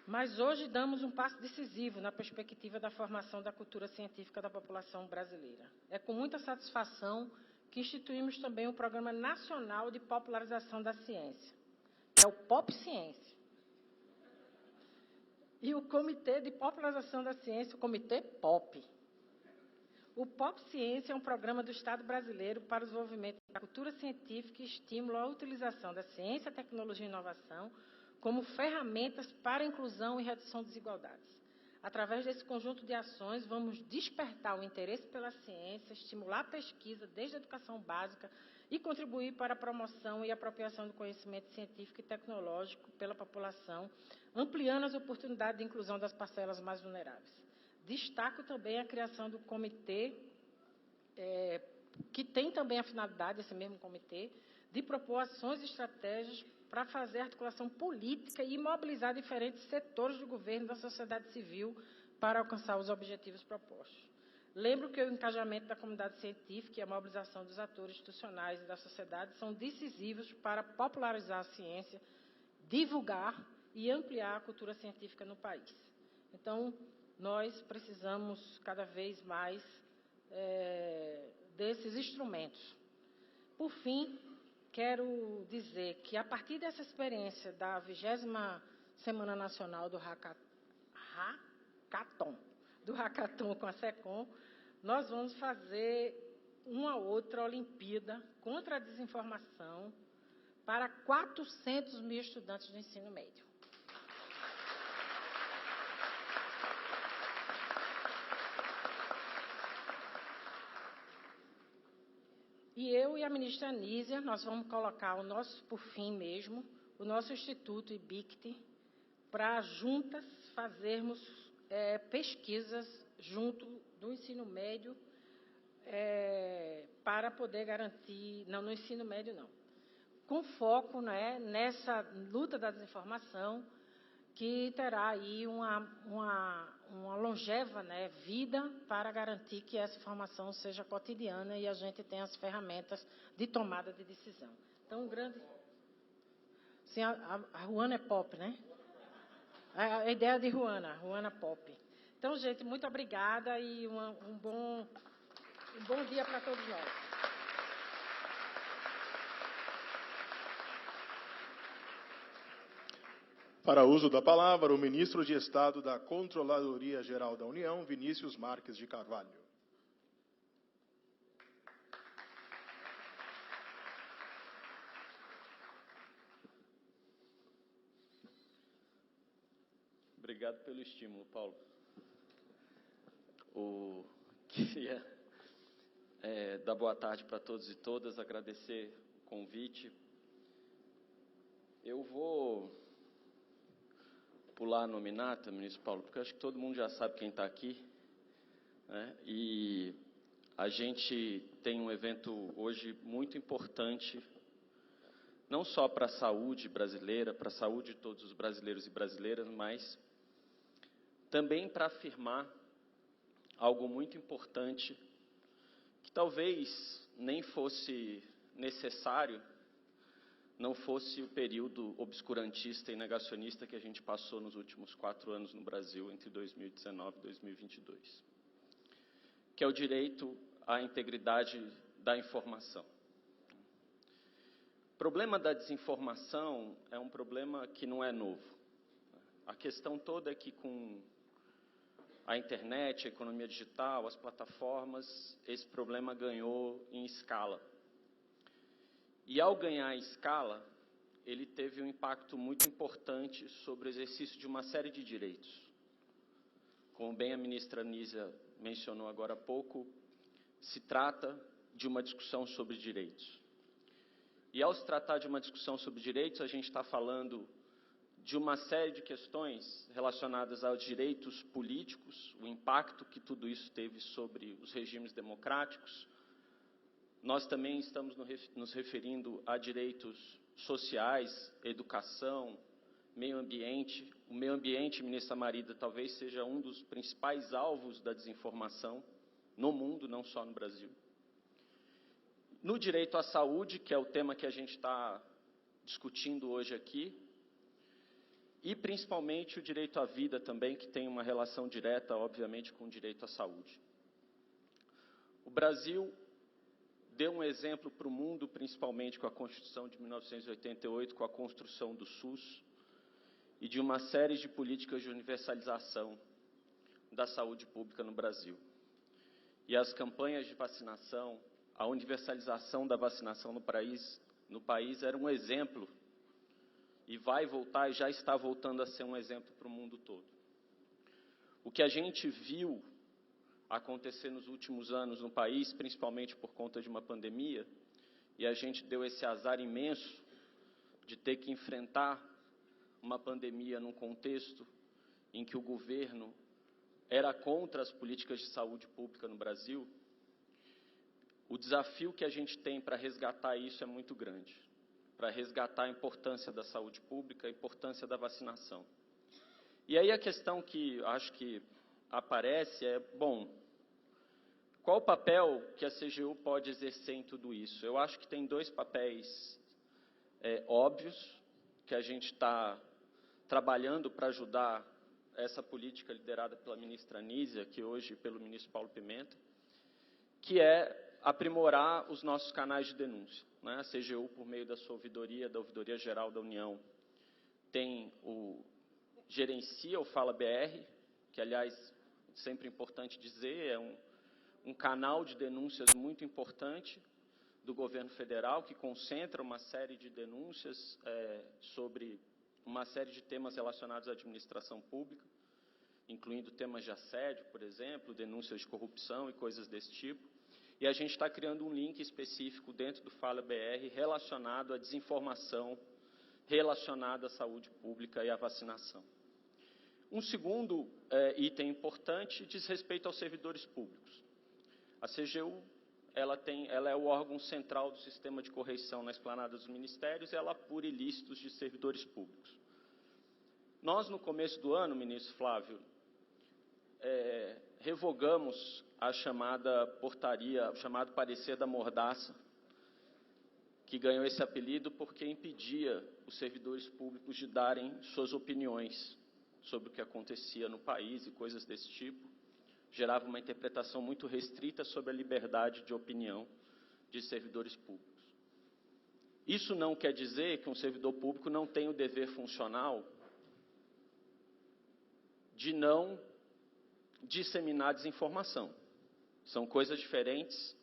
Mas hoje damos um passo decisivo na perspectiva da formação da cultura científica da população brasileira. É com muita satisfação que instituímos também o Programa Nacional de Popularização da Ciência, que é o POP Ciência. E o Comitê de Popularização da Ciência, o Comitê POP. O POP Ciência é um programa do Estado brasileiro para o desenvolvimento da cultura científica e estímulo à utilização da ciência, tecnologia e inovação como ferramentas para a inclusão e redução de desigualdades. Através desse conjunto de ações, vamos despertar o interesse pela ciência, estimular a pesquisa desde a educação básica e contribuir para a promoção e apropriação do conhecimento científico e tecnológico pela população, ampliando as oportunidades de inclusão das parcelas mais vulneráveis. Destaco também a criação do comitê, que tem também a finalidade, esse mesmo comitê, de propor ações e estratégias para fazer articulação política e mobilizar diferentes setores do governo e da sociedade civil para alcançar os objetivos propostos. Lembro que o engajamento da comunidade científica e a mobilização dos atores institucionais e da sociedade são decisivos para popularizar a ciência, divulgar e ampliar a cultura científica no país. Então, nós precisamos cada vez mais desses instrumentos. Por fim, quero dizer que, a partir dessa experiência da 20ª Semana Nacional do Hackathon com a SECOM, nós vamos fazer uma outra Olimpíada contra a desinformação para 400 mil estudantes do ensino médio. E eu e a ministra Anísia, nós vamos colocar por fim mesmo, o nosso Instituto IBICT, para juntas fazermos pesquisas junto do ensino médio, para poder garantir, não no ensino médio não, com foco nessa luta da desinformação, que terá aí uma longeva vida para garantir que essa informação seja cotidiana e a gente tenha as ferramentas de tomada de decisão. Então, Sim, a Ruana é pop, né? A ideia de Ruana Pop. Então, gente, muito obrigada e um bom dia para todos nós. Para uso da palavra, o ministro de Estado da Controladoria Geral da União, Vinícius Marques de Carvalho. Obrigado pelo estímulo, Paulo. Queria dar boa tarde para todos e todas, agradecer o convite. Eu vou pular a nominata, ministro Paulo, porque eu acho que todo mundo já sabe quem está aqui, né? E a gente tem um evento hoje muito importante, não só para a saúde brasileira, para a saúde de todos os brasileiros e brasileiras, mas também para afirmar algo muito importante, que talvez nem fosse necessário, não fosse o período obscurantista e negacionista que a gente passou nos últimos 4 anos no Brasil, entre 2019 e 2022, que é o direito à integridade da informação. O problema da desinformação é um problema que não é novo. A questão toda é que com a internet, a economia digital, as plataformas, esse problema ganhou em escala. E ao ganhar em escala, ele teve um impacto muito importante sobre o exercício de uma série de direitos. Como bem a ministra Anísia mencionou agora há pouco, se trata de uma discussão sobre direitos. E ao se tratar de uma discussão sobre direitos, a gente está falando de uma série de questões relacionadas aos direitos políticos, o impacto que tudo isso teve sobre os regimes democráticos. Nós também estamos nos referindo a direitos sociais, educação, meio ambiente. O meio ambiente, ministra Marida, talvez seja um dos principais alvos da desinformação no mundo, não só no Brasil. No direito à saúde, que é o tema que a gente está discutindo hoje aqui, e principalmente o direito à vida também, que tem uma relação direta, obviamente, com o direito à saúde. O Brasil deu um exemplo para o mundo, principalmente com a Constituição de 1988, com a construção do SUS e de uma série de políticas de universalização da saúde pública no Brasil. E as campanhas de vacinação, a universalização da vacinação no país era um exemplo e vai voltar e já está voltando a ser um exemplo para o mundo todo. O que a gente viu acontecer nos últimos anos no país, principalmente por conta de uma pandemia, e a gente deu esse azar imenso de ter que enfrentar uma pandemia num contexto em que o governo era contra as políticas de saúde pública no Brasil. O desafio que a gente tem para resgatar isso é muito grande, para resgatar a importância da saúde pública, a importância da vacinação. E aí a questão que acho que aparece é, bom, qual o papel que a CGU pode exercer em tudo isso? Eu acho que tem 2 papéis óbvios, que a gente está trabalhando para ajudar essa política liderada pela ministra Anísia, que hoje pelo ministro Paulo Pimenta, que é aprimorar os nossos canais de denúncia, né? A CGU, por meio da sua ouvidoria, da Ouvidoria Geral da União, gerencia o Fala BR, que, aliás, sempre importante dizer, é um canal de denúncias muito importante do governo federal, que concentra uma série de denúncias sobre uma série de temas relacionados à administração pública, incluindo temas de assédio, por exemplo, denúncias de corrupção e coisas desse tipo. E a gente está criando um link específico dentro do Fala BR relacionado à desinformação, relacionada à saúde pública e à vacinação. Um segundo item importante diz respeito aos servidores públicos. A CGU ela é o órgão central do sistema de correição na esplanada dos ministérios e ela apura ilícitos de servidores públicos. Nós, no começo do ano, ministro Flávio, revogamos a chamada portaria, o chamado parecer da mordaça, que ganhou esse apelido porque impedia os servidores públicos de darem suas opiniões sobre o que acontecia no país e coisas desse tipo. Gerava uma interpretação muito restrita sobre a liberdade de opinião de servidores públicos. Isso não quer dizer que um servidor público não tem o dever funcional de não disseminar desinformação. São coisas diferentes,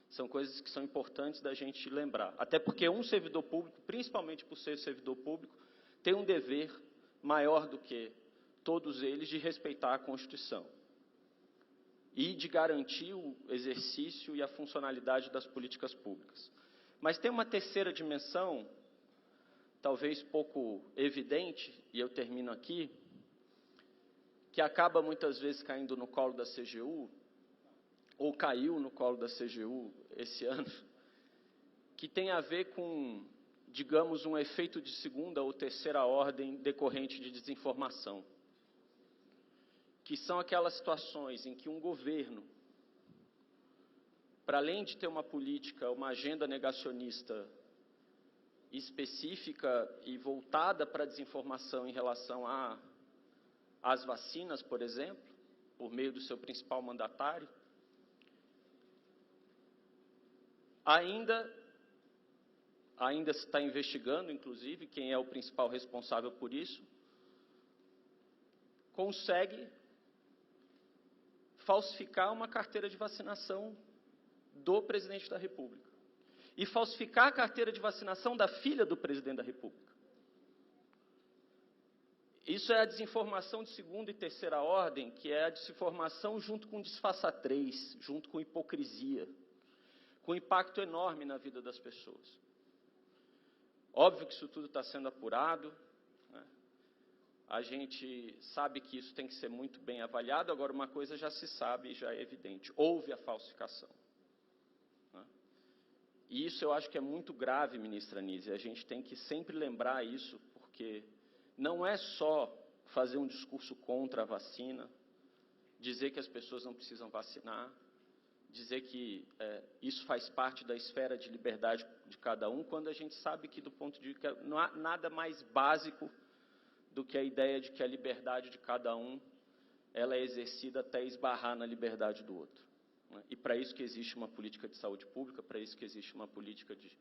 são coisas que são importantes da gente lembrar. Até porque um servidor público, principalmente por ser servidor público, tem um dever maior do que todos eles de respeitar a Constituição e de garantir o exercício e a funcionalidade das políticas públicas. Mas tem uma terceira dimensão, talvez pouco evidente, e eu termino aqui, que acaba muitas vezes caindo no colo da CGU, ou caiu no colo da CGU esse ano, que tem a ver com, digamos, um efeito de segunda ou terceira ordem decorrente de desinformação, que são aquelas situações em que um governo, para além de ter uma política, uma agenda negacionista específica e voltada para a desinformação em relação às vacinas, por exemplo, por meio do seu principal mandatário, ainda se está investigando, inclusive, quem é o principal responsável por isso, consegue falsificar uma carteira de vacinação do presidente da República e falsificar a carteira de vacinação da filha do presidente da República. Isso é a desinformação de segunda e terceira ordem, que é a desinformação junto com disfarçatez, junto com hipocrisia, com impacto enorme na vida das pessoas. Óbvio que isso tudo está sendo apurado, né? A gente sabe que isso tem que ser muito bem avaliado, agora uma coisa já se sabe e já é evidente, houve a falsificação. E isso eu acho que é muito grave, ministra Anísia, a gente tem que sempre lembrar isso, porque não é só fazer um discurso contra a vacina, dizer que as pessoas não precisam vacinar, dizer que isso faz parte da esfera de liberdade de cada um, quando a gente sabe que, do ponto de vista, não há nada mais básico do que a ideia de que a liberdade de cada um ela é exercida até esbarrar na liberdade do outro. E para isso que existe uma política de saúde pública, para isso que existe uma política de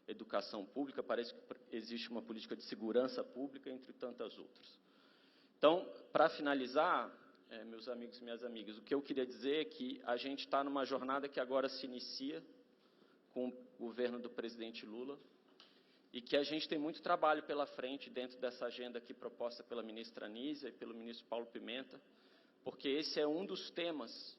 educação pública, para isso que existe uma política de segurança pública, entre tantas outras. Então, para finalizar, meus amigos e minhas amigas, o que eu queria dizer é que a gente está numa jornada que agora se inicia com o governo do presidente Lula e que a gente tem muito trabalho pela frente dentro dessa agenda aqui proposta pela ministra Anísia e pelo ministro Paulo Pimenta, porque esse é um dos temas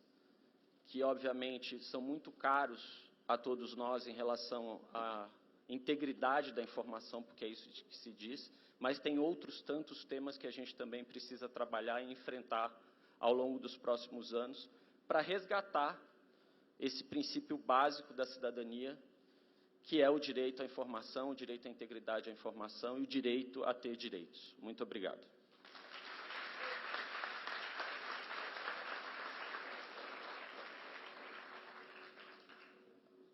que, obviamente, são muito caros a todos nós em relação à integridade da informação, porque é isso que se diz, mas tem outros tantos temas que a gente também precisa trabalhar e enfrentar ao longo dos próximos anos, para resgatar esse princípio básico da cidadania, que é o direito à informação, o direito à integridade à informação e o direito a ter direitos. Muito obrigado.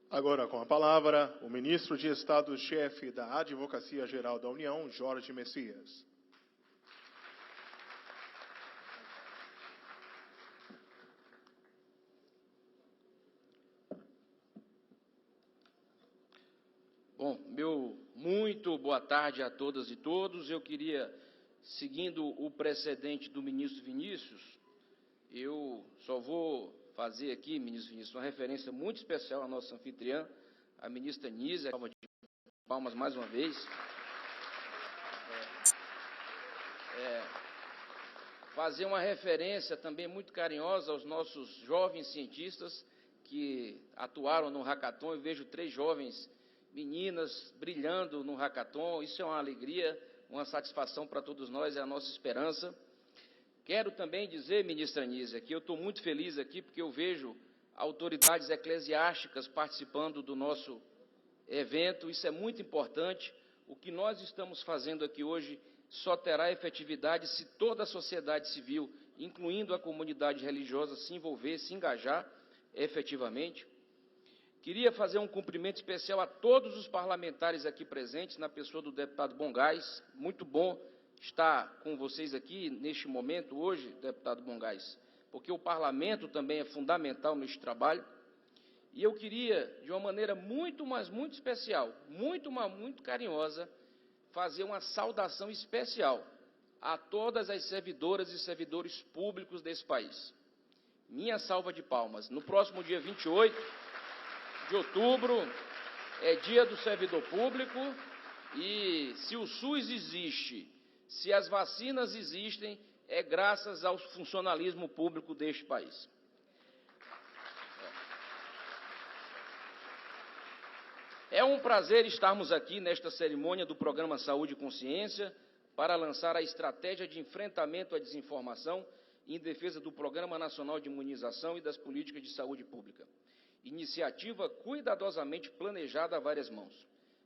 Agora, com a palavra, o ministro de Estado-chefe da Advocacia Geral da União, Jorge Messias. Bom, muito boa tarde a todas e todos. Eu queria, seguindo o precedente do ministro Vinícius, eu só vou fazer aqui, ministro Vinícius, uma referência muito especial à nossa anfitriã, a ministra Anísia, palmas mais uma vez. Fazer uma referência também muito carinhosa aos nossos jovens cientistas que atuaram no hackathon. Eu vejo 3 jovens meninas brilhando no hackathon. Isso é uma alegria, uma satisfação para todos nós, é a nossa esperança. Quero também dizer, ministra Anísia, que eu estou muito feliz aqui porque eu vejo autoridades eclesiásticas participando do nosso evento. Isso é muito importante. O que nós estamos fazendo aqui hoje só terá efetividade se toda a sociedade civil, incluindo a comunidade religiosa, se envolver, se engajar efetivamente. Queria fazer um cumprimento especial a todos os parlamentares aqui presentes, na pessoa do deputado Bongás. Muito bom estar com vocês aqui neste momento hoje, deputado Bongás, porque o parlamento também é fundamental neste trabalho. E eu queria, de uma maneira muito especial, muito carinhosa, fazer uma saudação especial a todas as servidoras e servidores públicos desse país. Minha salva de palmas. No próximo dia 28 de outubro é dia do servidor público e se o SUS existe, se as vacinas existem, é graças ao funcionalismo público deste país. É um prazer estarmos aqui nesta cerimônia do programa Saúde e Consciência para lançar a estratégia de enfrentamento à desinformação em defesa do Programa Nacional de Imunização e das Políticas de Saúde Pública. Iniciativa cuidadosamente planejada a várias mãos.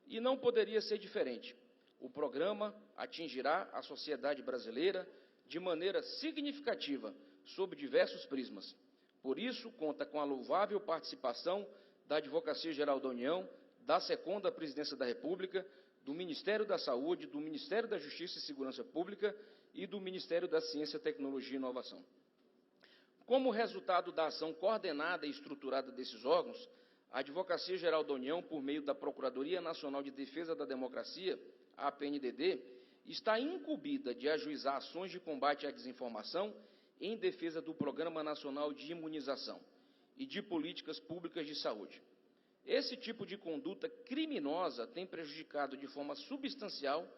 E não poderia ser diferente. O programa atingirá a sociedade brasileira de maneira significativa, sob diversos prismas. Por isso, conta com a louvável participação da Advocacia Geral da União, da Secunda Presidência da República, do Ministério da Saúde, do Ministério da Justiça e Segurança Pública e do Ministério da Ciência, Tecnologia e Inovação. Como resultado da ação coordenada e estruturada desses órgãos, a Advocacia Geral da União, por meio da Procuradoria Nacional de Defesa da Democracia, a APNDD, está incumbida de ajuizar ações de combate à desinformação em defesa do Programa Nacional de Imunização e de políticas públicas de saúde. Esse tipo de conduta criminosa tem prejudicado de forma substancial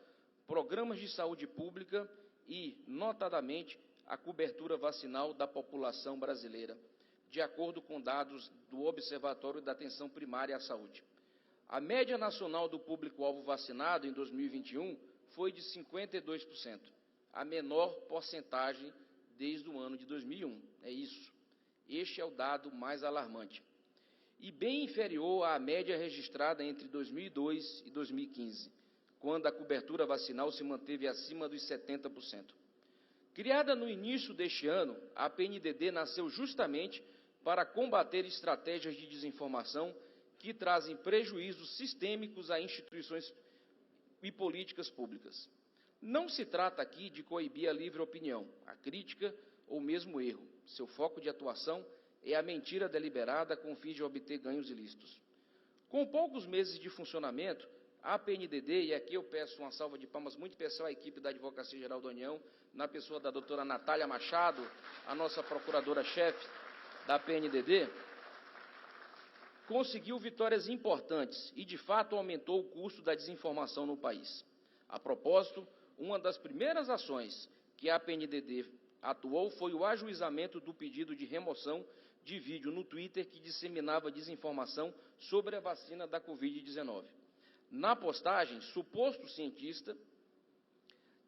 programas de saúde pública e, notadamente, a cobertura vacinal da população brasileira, de acordo com dados do Observatório da Atenção Primária à Saúde. A média nacional do público-alvo vacinado em 2021 foi de 52%, a menor porcentagem desde o ano de 2001. É isso. Este é o dado mais alarmante. E bem inferior à média registrada entre 2002 e 2015, quando a cobertura vacinal se manteve acima dos 70%. Criada no início deste ano, a APNDD nasceu justamente para combater estratégias de desinformação que trazem prejuízos sistêmicos a instituições e políticas públicas. Não se trata aqui de coibir a livre opinião, a crítica ou mesmo o erro. Seu foco de atuação é a mentira deliberada com o fim de obter ganhos ilícitos. Com poucos meses de funcionamento, a APNDD, e aqui eu peço uma salva de palmas muito especial à equipe da Advocacia Geral da União, na pessoa da doutora Natália Machado, a nossa procuradora-chefe da APNDD, conseguiu vitórias importantes e, de fato, aumentou o custo da desinformação no país. A propósito, uma das primeiras ações que a APNDD atuou foi o ajuizamento do pedido de remoção de vídeo no Twitter que disseminava desinformação sobre a vacina da Covid-19. Na postagem, suposto cientista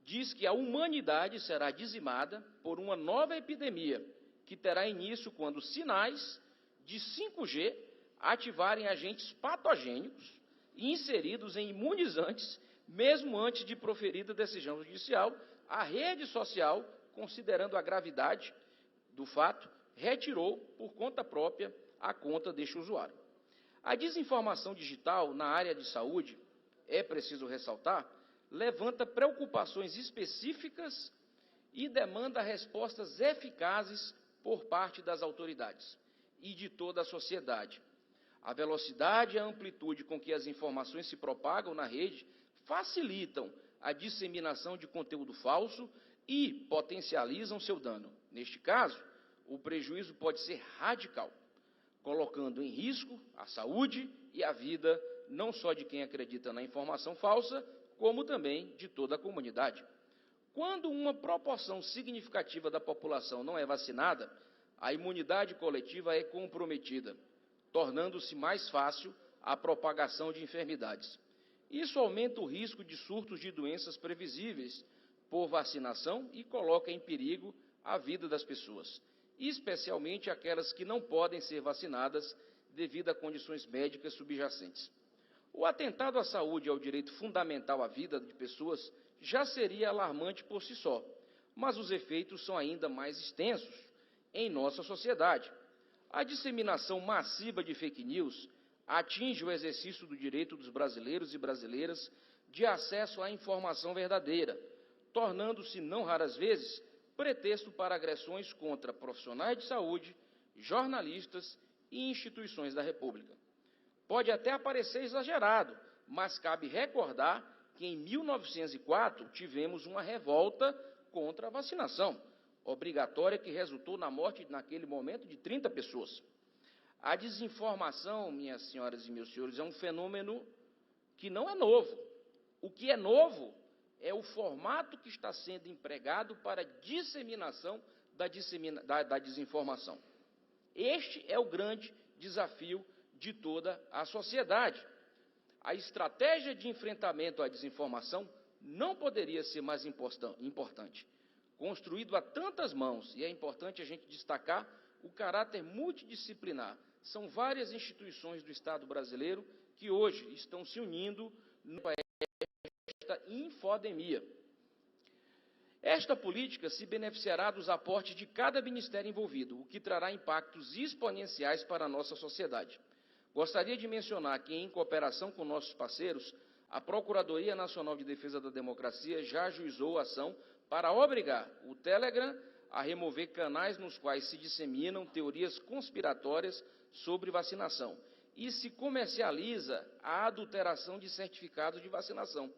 diz que a humanidade será dizimada por uma nova epidemia que terá início quando sinais de 5G ativarem agentes patogênicos inseridos em imunizantes, mesmo antes de proferida a decisão judicial. A rede social, considerando a gravidade do fato, retirou por conta própria a conta deste usuário. A desinformação digital na área de saúde, é preciso ressaltar, levanta preocupações específicas e demanda respostas eficazes por parte das autoridades e de toda a sociedade. A velocidade e a amplitude com que as informações se propagam na rede facilitam a disseminação de conteúdo falso e potencializam seu dano. Neste caso, o prejuízo pode ser radical, colocando em risco a saúde e a vida não só de quem acredita na informação falsa, como também de toda a comunidade. Quando uma proporção significativa da população não é vacinada, a imunidade coletiva é comprometida, tornando-se mais fácil a propagação de enfermidades. Isso aumenta o risco de surtos de doenças previsíveis por vacinação e coloca em perigo a vida das pessoas, especialmente aquelas que não podem ser vacinadas devido a condições médicas subjacentes. O atentado à saúde e ao direito fundamental à vida de pessoas já seria alarmante por si só, mas os efeitos são ainda mais extensos em nossa sociedade. A disseminação massiva de fake news atinge o exercício do direito dos brasileiros e brasileiras de acesso à informação verdadeira, tornando-se, não raras vezes, pretexto para agressões contra profissionais de saúde, jornalistas e instituições da República. Pode até parecer exagerado, mas cabe recordar que em 1904 tivemos uma revolta contra a vacinação obrigatória que resultou na morte, naquele momento, de 30 pessoas. A desinformação, minhas senhoras e meus senhores, é um fenômeno que não é novo. O que é novo é o formato que está sendo empregado para a disseminação da desinformação. Este é o grande desafio de toda a sociedade. A estratégia de enfrentamento à desinformação não poderia ser mais importante. construído a tantas mãos, e é importante a gente destacar o caráter multidisciplinar. São várias instituições do Estado brasileiro que hoje estão se unindo nesta infodemia. Esta política se beneficiará dos aportes de cada ministério envolvido, o que trará impactos exponenciais para a nossa sociedade. Gostaria de mencionar que, em cooperação com nossos parceiros, a Procuradoria Nacional de Defesa da Democracia já ajuizou a ação para obrigar o Telegram a remover canais nos quais se disseminam teorias conspiratórias sobre vacinação e se comercializa a adulteração de certificados de vacinação.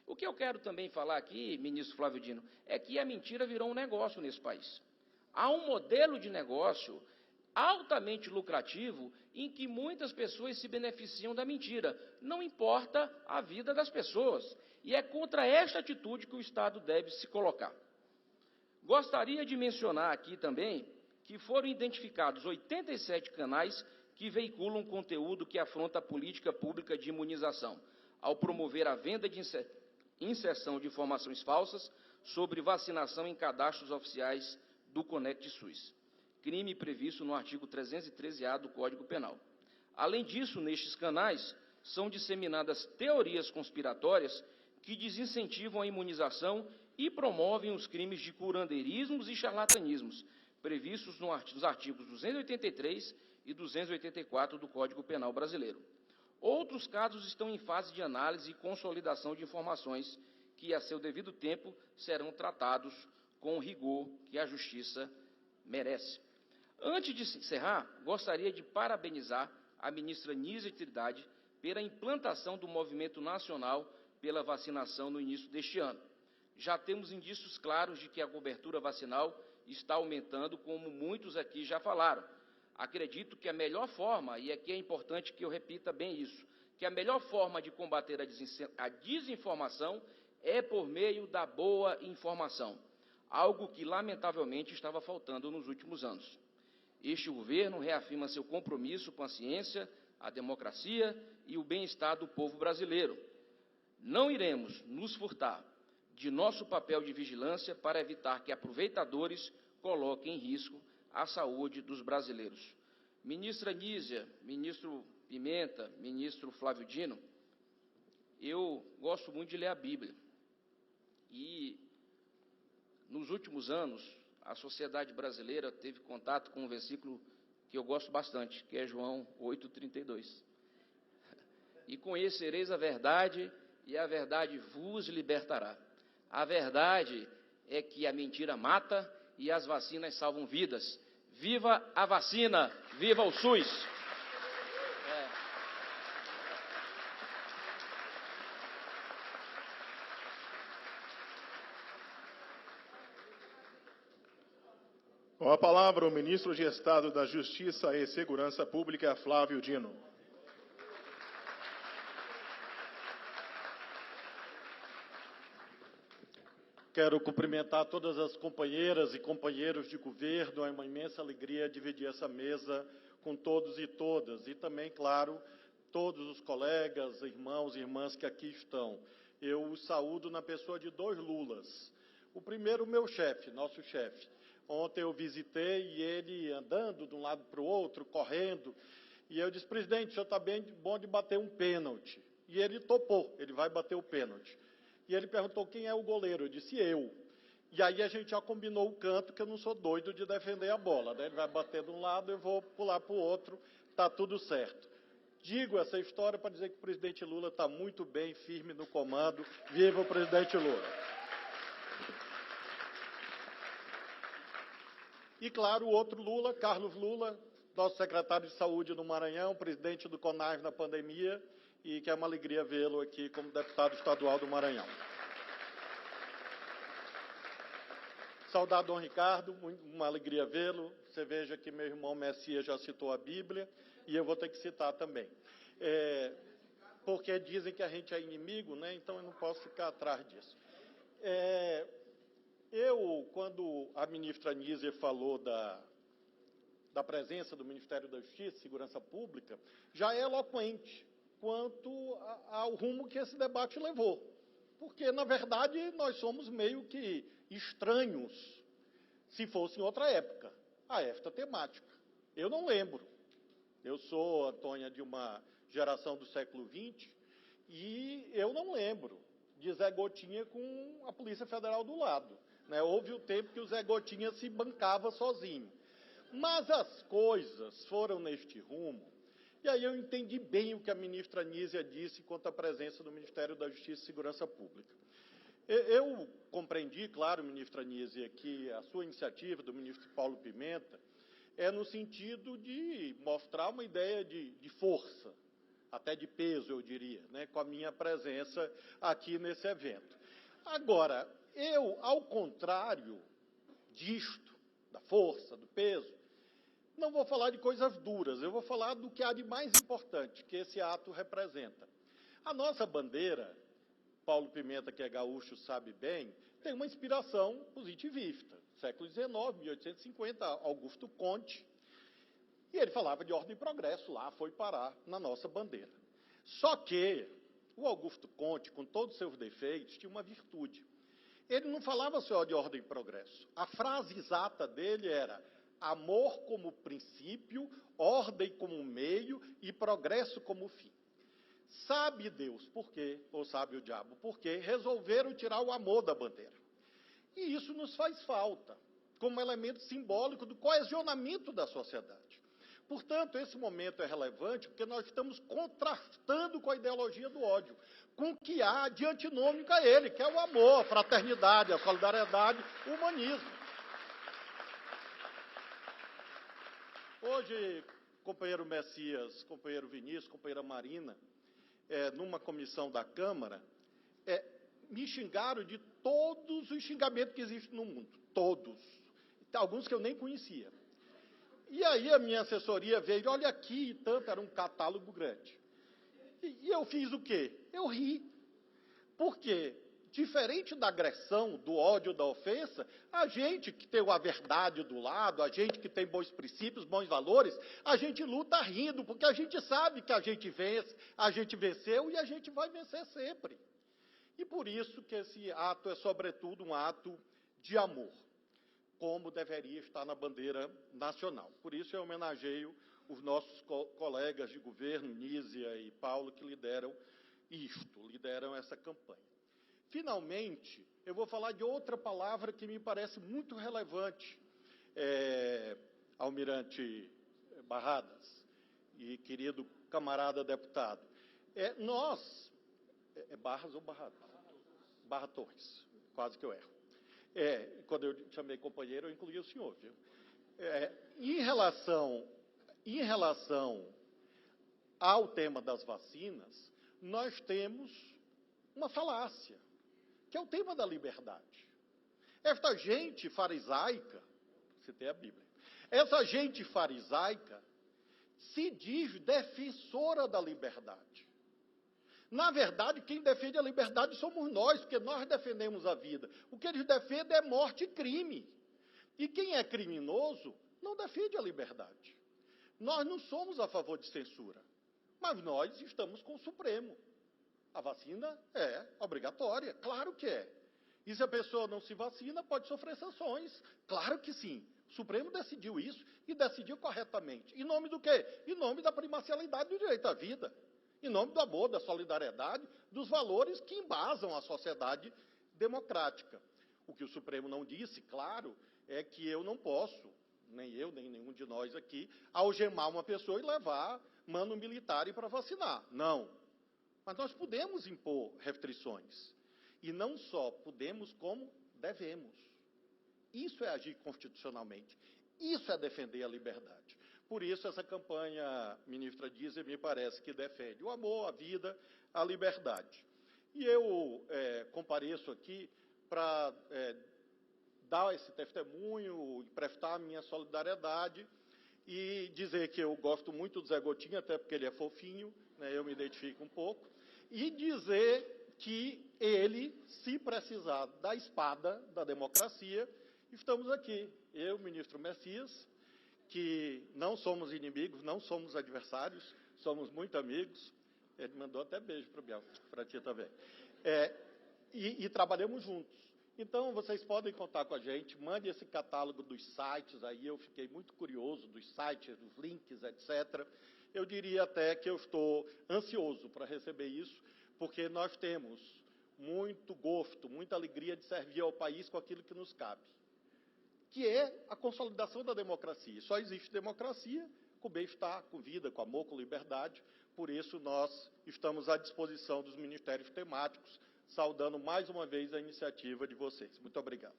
O que eu quero também falar aqui, ministro Flávio Dino, é que a mentira virou um negócio nesse país. Há um modelo de negócio altamente lucrativo em que muitas pessoas se beneficiam da mentira. Não importa a vida das pessoas. E é contra esta atitude que o Estado deve se colocar. Gostaria de mencionar aqui também que foram identificados 87 canais que veiculam conteúdo que afronta a política pública de imunização, ao promover a venda de inserção de informações falsas sobre vacinação em cadastros oficiais do Conect SUS, crime previsto no artigo 313-A do Código Penal. Além disso, nestes canais, são disseminadas teorias conspiratórias que desincentivam a imunização e promovem os crimes de curandeirismos e charlatanismos, previstos nos artigos 283 e 284 do Código Penal brasileiro. Outros casos estão em fase de análise e consolidação de informações que, a seu devido tempo, serão tratados com o rigor que a Justiça merece. Antes de encerrar, gostaria de parabenizar a ministra Nízia Trindade pela implantação do movimento nacional pela vacinação no início deste ano. Já temos indícios claros de que a cobertura vacinal está aumentando, como muitos aqui já falaram. Acredito que a melhor forma, e aqui é importante que eu repita bem isso, que a melhor forma de combater a desinformação é por meio da boa informação, algo que, lamentavelmente, estava faltando nos últimos anos. Este governo reafirma seu compromisso com a ciência, a democracia e o bem-estar do povo brasileiro. Não iremos nos furtar de nosso papel de vigilância para evitar que aproveitadores coloquem em risco a saúde dos brasileiros. Ministra Nízia, ministro Pimenta, ministro Flávio Dino, eu gosto muito de ler a Bíblia. E, nos últimos anos, a sociedade brasileira teve contato com um versículo que eu gosto bastante, que é João 8,32. E conhecereis a verdade, e a verdade vos libertará. A verdade é que a mentira mata e as vacinas salvam vidas. Viva a vacina! Viva o SUS! Com a palavra, o ministro de Estado da Justiça e Segurança Pública, Flávio Dino. Quero cumprimentar todas as companheiras e companheiros de governo. É uma imensa alegria dividir essa mesa com todos e todas. E também, claro, todos os colegas, irmãos e irmãs que aqui estão. Eu os saúdo na pessoa de dois Lulas. O primeiro, meu chefe, nosso chefe. Ontem eu visitei e ele andando de um lado para o outro, correndo. E eu disse, presidente, o senhor está bem bom de bater um pênalti. E ele topou, ele vai bater o pênalti. E ele perguntou quem é o goleiro. Eu disse, eu. E aí a gente já combinou o canto, que eu não sou doido de defender a bola, né? Ele vai bater de um lado, eu vou pular para o outro, está tudo certo. Digo essa história para dizer que o presidente Lula está muito bem, firme no comando. Viva o presidente Lula! E, claro, o outro Lula, Carlos Lula, nosso secretário de Saúde no Maranhão, presidente do CONAS na pandemia, e que é uma alegria vê-lo aqui como deputado estadual do Maranhão. Saudar Dom Ricardo, uma alegria vê-lo. Você veja que meu irmão Messias já citou a Bíblia, e eu vou ter que citar também. Porque dizem que a gente é inimigo, né? Então eu não posso ficar atrás disso. Quando a ministra Nízia falou da presença do Ministério da Justiça e Segurança Pública, já é eloquente quanto ao rumo que esse debate levou. porque, na verdade, nós somos meio que estranhos, se fosse em outra época, a esta temática. Eu não lembro. Eu sou, Antônia, de uma geração do século XX, e eu não lembro de Zé Gotinha com a Polícia Federal do lado. Né? Houve o tempo que o Zé Gotinha se bancava sozinho. Mas as coisas foram neste rumo, e aí eu entendi bem o que a ministra Nízia disse quanto à presença do Ministério da Justiça e Segurança Pública. Eu compreendi, claro, ministra Nízia, que a sua iniciativa, do ministro Paulo Pimenta, é no sentido de mostrar uma ideia de força, até de peso, eu diria, né, com a minha presença aqui nesse evento. Agora, eu, ao contrário disto, da força, do peso, não vou falar de coisas duras, eu vou falar do que há de mais importante que esse ato representa. A nossa bandeira, Paulo Pimenta, que é gaúcho, sabe bem, tem uma inspiração positivista. Século XIX, 1850, Augusto Conte. E ele falava de ordem e progresso, lá foi parar na nossa bandeira. Só que o Augusto Conte, com todos os seus defeitos, tinha uma virtude. Ele não falava só de ordem e progresso. A frase exata dele era: amor como princípio, ordem como meio e progresso como fim. Sabe Deus por quê, ou sabe o diabo por quê, resolveram tirar o amor da bandeira. E isso nos faz falta, como elemento simbólico do coesionamento da sociedade. Portanto, esse momento é relevante porque nós estamos contrastando com a ideologia do ódio, com o que há de antinômico a ele, que é o amor, a fraternidade, a solidariedade, o humanismo. Hoje, companheiro Messias, companheiro Vinícius, companheira Marina, numa comissão da Câmara, me xingaram de todos os xingamentos que existem no mundo. Todos. Alguns que eu nem conhecia. E aí a minha assessoria veio, olha aqui, e tanto, era um catálogo grande. E eu fiz o quê? Eu ri. Por quê? Diferente da agressão, do ódio, da ofensa, a gente que tem a verdade do lado, a gente que tem bons princípios, bons valores, a gente luta rindo, porque a gente sabe que a gente vence, a gente venceu e a gente vai vencer sempre. E por isso que esse ato é, sobretudo, um ato de amor, como deveria estar na bandeira nacional. Por isso eu homenageio os nossos colegas de governo, Nízia e Paulo, que lideram essa campanha. Finalmente, eu vou falar de outra palavra que me parece muito relevante, Almirante Barradas e querido camarada deputado. Barras ou Barradas? Barra Torres, quase que eu erro. Quando eu chamei companheiro, eu incluí o senhor, viu? Em relação ao tema das vacinas, nós temos uma falácia, que é o tema da liberdade. Esta gente farisaica, citei a Bíblia, essa gente farisaica se diz defensora da liberdade. Na verdade, quem defende a liberdade somos nós, porque nós defendemos a vida. O que eles defendem é morte e crime. E quem é criminoso não defende a liberdade. Nós não somos a favor de censura, mas nós estamos com o Supremo. A vacina é obrigatória, claro que é. E se a pessoa não se vacina, pode sofrer sanções. Claro que sim. O Supremo decidiu isso e decidiu corretamente. Em nome do quê? Em nome da primacialidade do direito à vida. Em nome do amor, da solidariedade, dos valores que embasam a sociedade democrática. O que o Supremo não disse, claro, é que eu não posso, nem eu, nem nenhum de nós aqui, algemar uma pessoa e levar mano militar para vacinar. Não. Mas nós podemos impor restrições. E não só podemos, como devemos. Isso é agir constitucionalmente. Isso é defender a liberdade. Por isso, essa campanha, ministra Nízia, me parece que defende o amor, a vida, a liberdade. E eu compareço aqui para dar esse testemunho, prestar a minha solidariedade e dizer que eu gosto muito do Zé Gotinha, até porque ele é fofinho, né, eu me identifico um pouco, e dizer que ele, se precisar da espada da democracia, estamos aqui, eu, ministro Messias, que não somos inimigos, não somos adversários, somos muito amigos. Ele mandou até beijo para o Biel, para ti também. e trabalhamos juntos. Então, vocês podem contar com a gente, mande esse catálogo dos sites, aí eu fiquei muito curioso dos sites, dos links, etc. Eu diria até que eu estou ansioso para receber isso, porque nós temos muito gosto, muita alegria de servir ao país com aquilo que nos cabe, que é a consolidação da democracia. Só existe democracia com bem-estar, com vida, com amor, com liberdade. Por isso, nós estamos à disposição dos ministérios temáticos, saudando mais uma vez a iniciativa de vocês. Muito obrigado.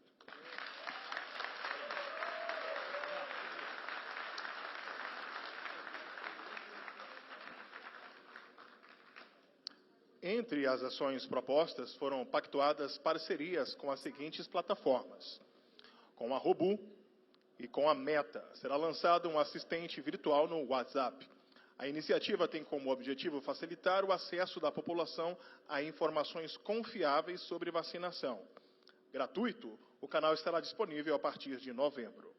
Entre as ações propostas, foram pactuadas parcerias com as seguintes plataformas: com a Robu e com a Meta. Será lançado um assistente virtual no WhatsApp. A iniciativa tem como objetivo facilitar o acesso da população a informações confiáveis sobre vacinação. Gratuito, o canal estará disponível a partir de novembro.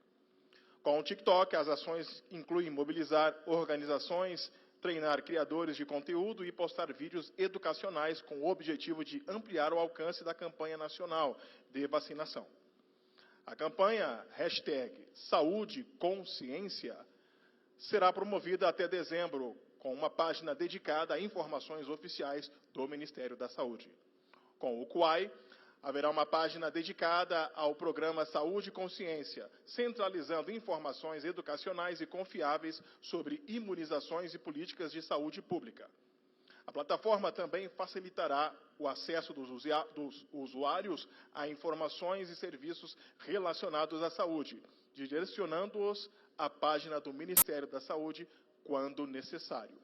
Com o TikTok, as ações incluem mobilizar organizações, treinar criadores de conteúdo e postar vídeos educacionais com o objetivo de ampliar o alcance da campanha nacional de vacinação. A campanha #SaúdeConsciência será promovida até dezembro, com uma página dedicada a informações oficiais do Ministério da Saúde. Com o Kwai, haverá uma página dedicada ao programa Saúde e Consciência, centralizando informações educacionais e confiáveis sobre imunizações e políticas de saúde pública. A plataforma também facilitará o acesso dos usuários a informações e serviços relacionados à saúde, direcionando-os à página do Ministério da Saúde quando necessário.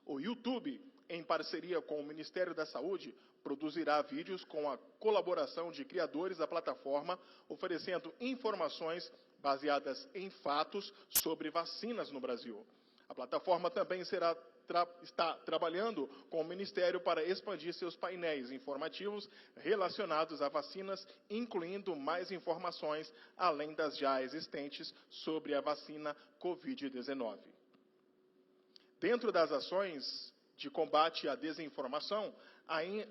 O YouTube, em parceria com o Ministério da Saúde, produzirá vídeos com a colaboração de criadores da plataforma, oferecendo informações baseadas em fatos sobre vacinas no Brasil. A plataforma também está trabalhando com o Ministério para expandir seus painéis informativos relacionados a vacinas, incluindo mais informações, além das já existentes, sobre a vacina Covid-19. Dentro das ações de combate à desinformação,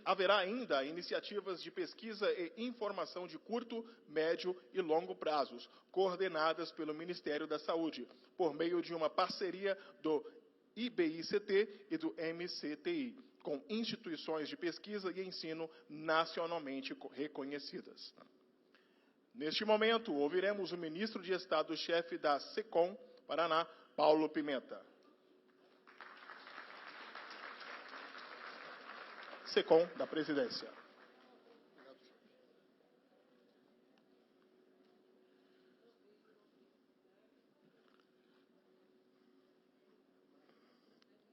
haverá ainda iniciativas de pesquisa e informação de curto, médio e longo prazos, coordenadas pelo Ministério da Saúde, por meio de uma parceria do IBICT e do MCTI, com instituições de pesquisa e ensino nacionalmente reconhecidas. Neste momento, ouviremos o ministro de Estado-chefe da SECOM, Paraná, Paulo Pimenta. SECOM da Presidência.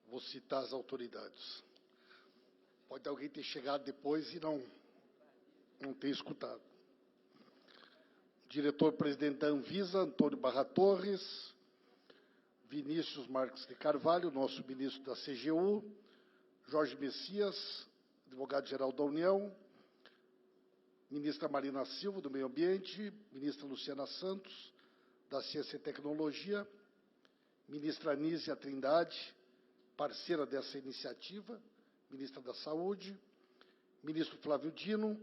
Vou citar as autoridades. Pode alguém ter chegado depois e não ter escutado. Diretor-presidente da Anvisa, Antônio Barra Torres, Vinícius Marques de Carvalho, nosso ministro da CGU, Jorge Messias, advogado-geral da União, ministra Marina Silva, do Meio Ambiente, ministra Luciana Santos, da Ciência e Tecnologia, ministra Anísia Trindade, parceira dessa iniciativa, ministra da Saúde, ministro Flávio Dino,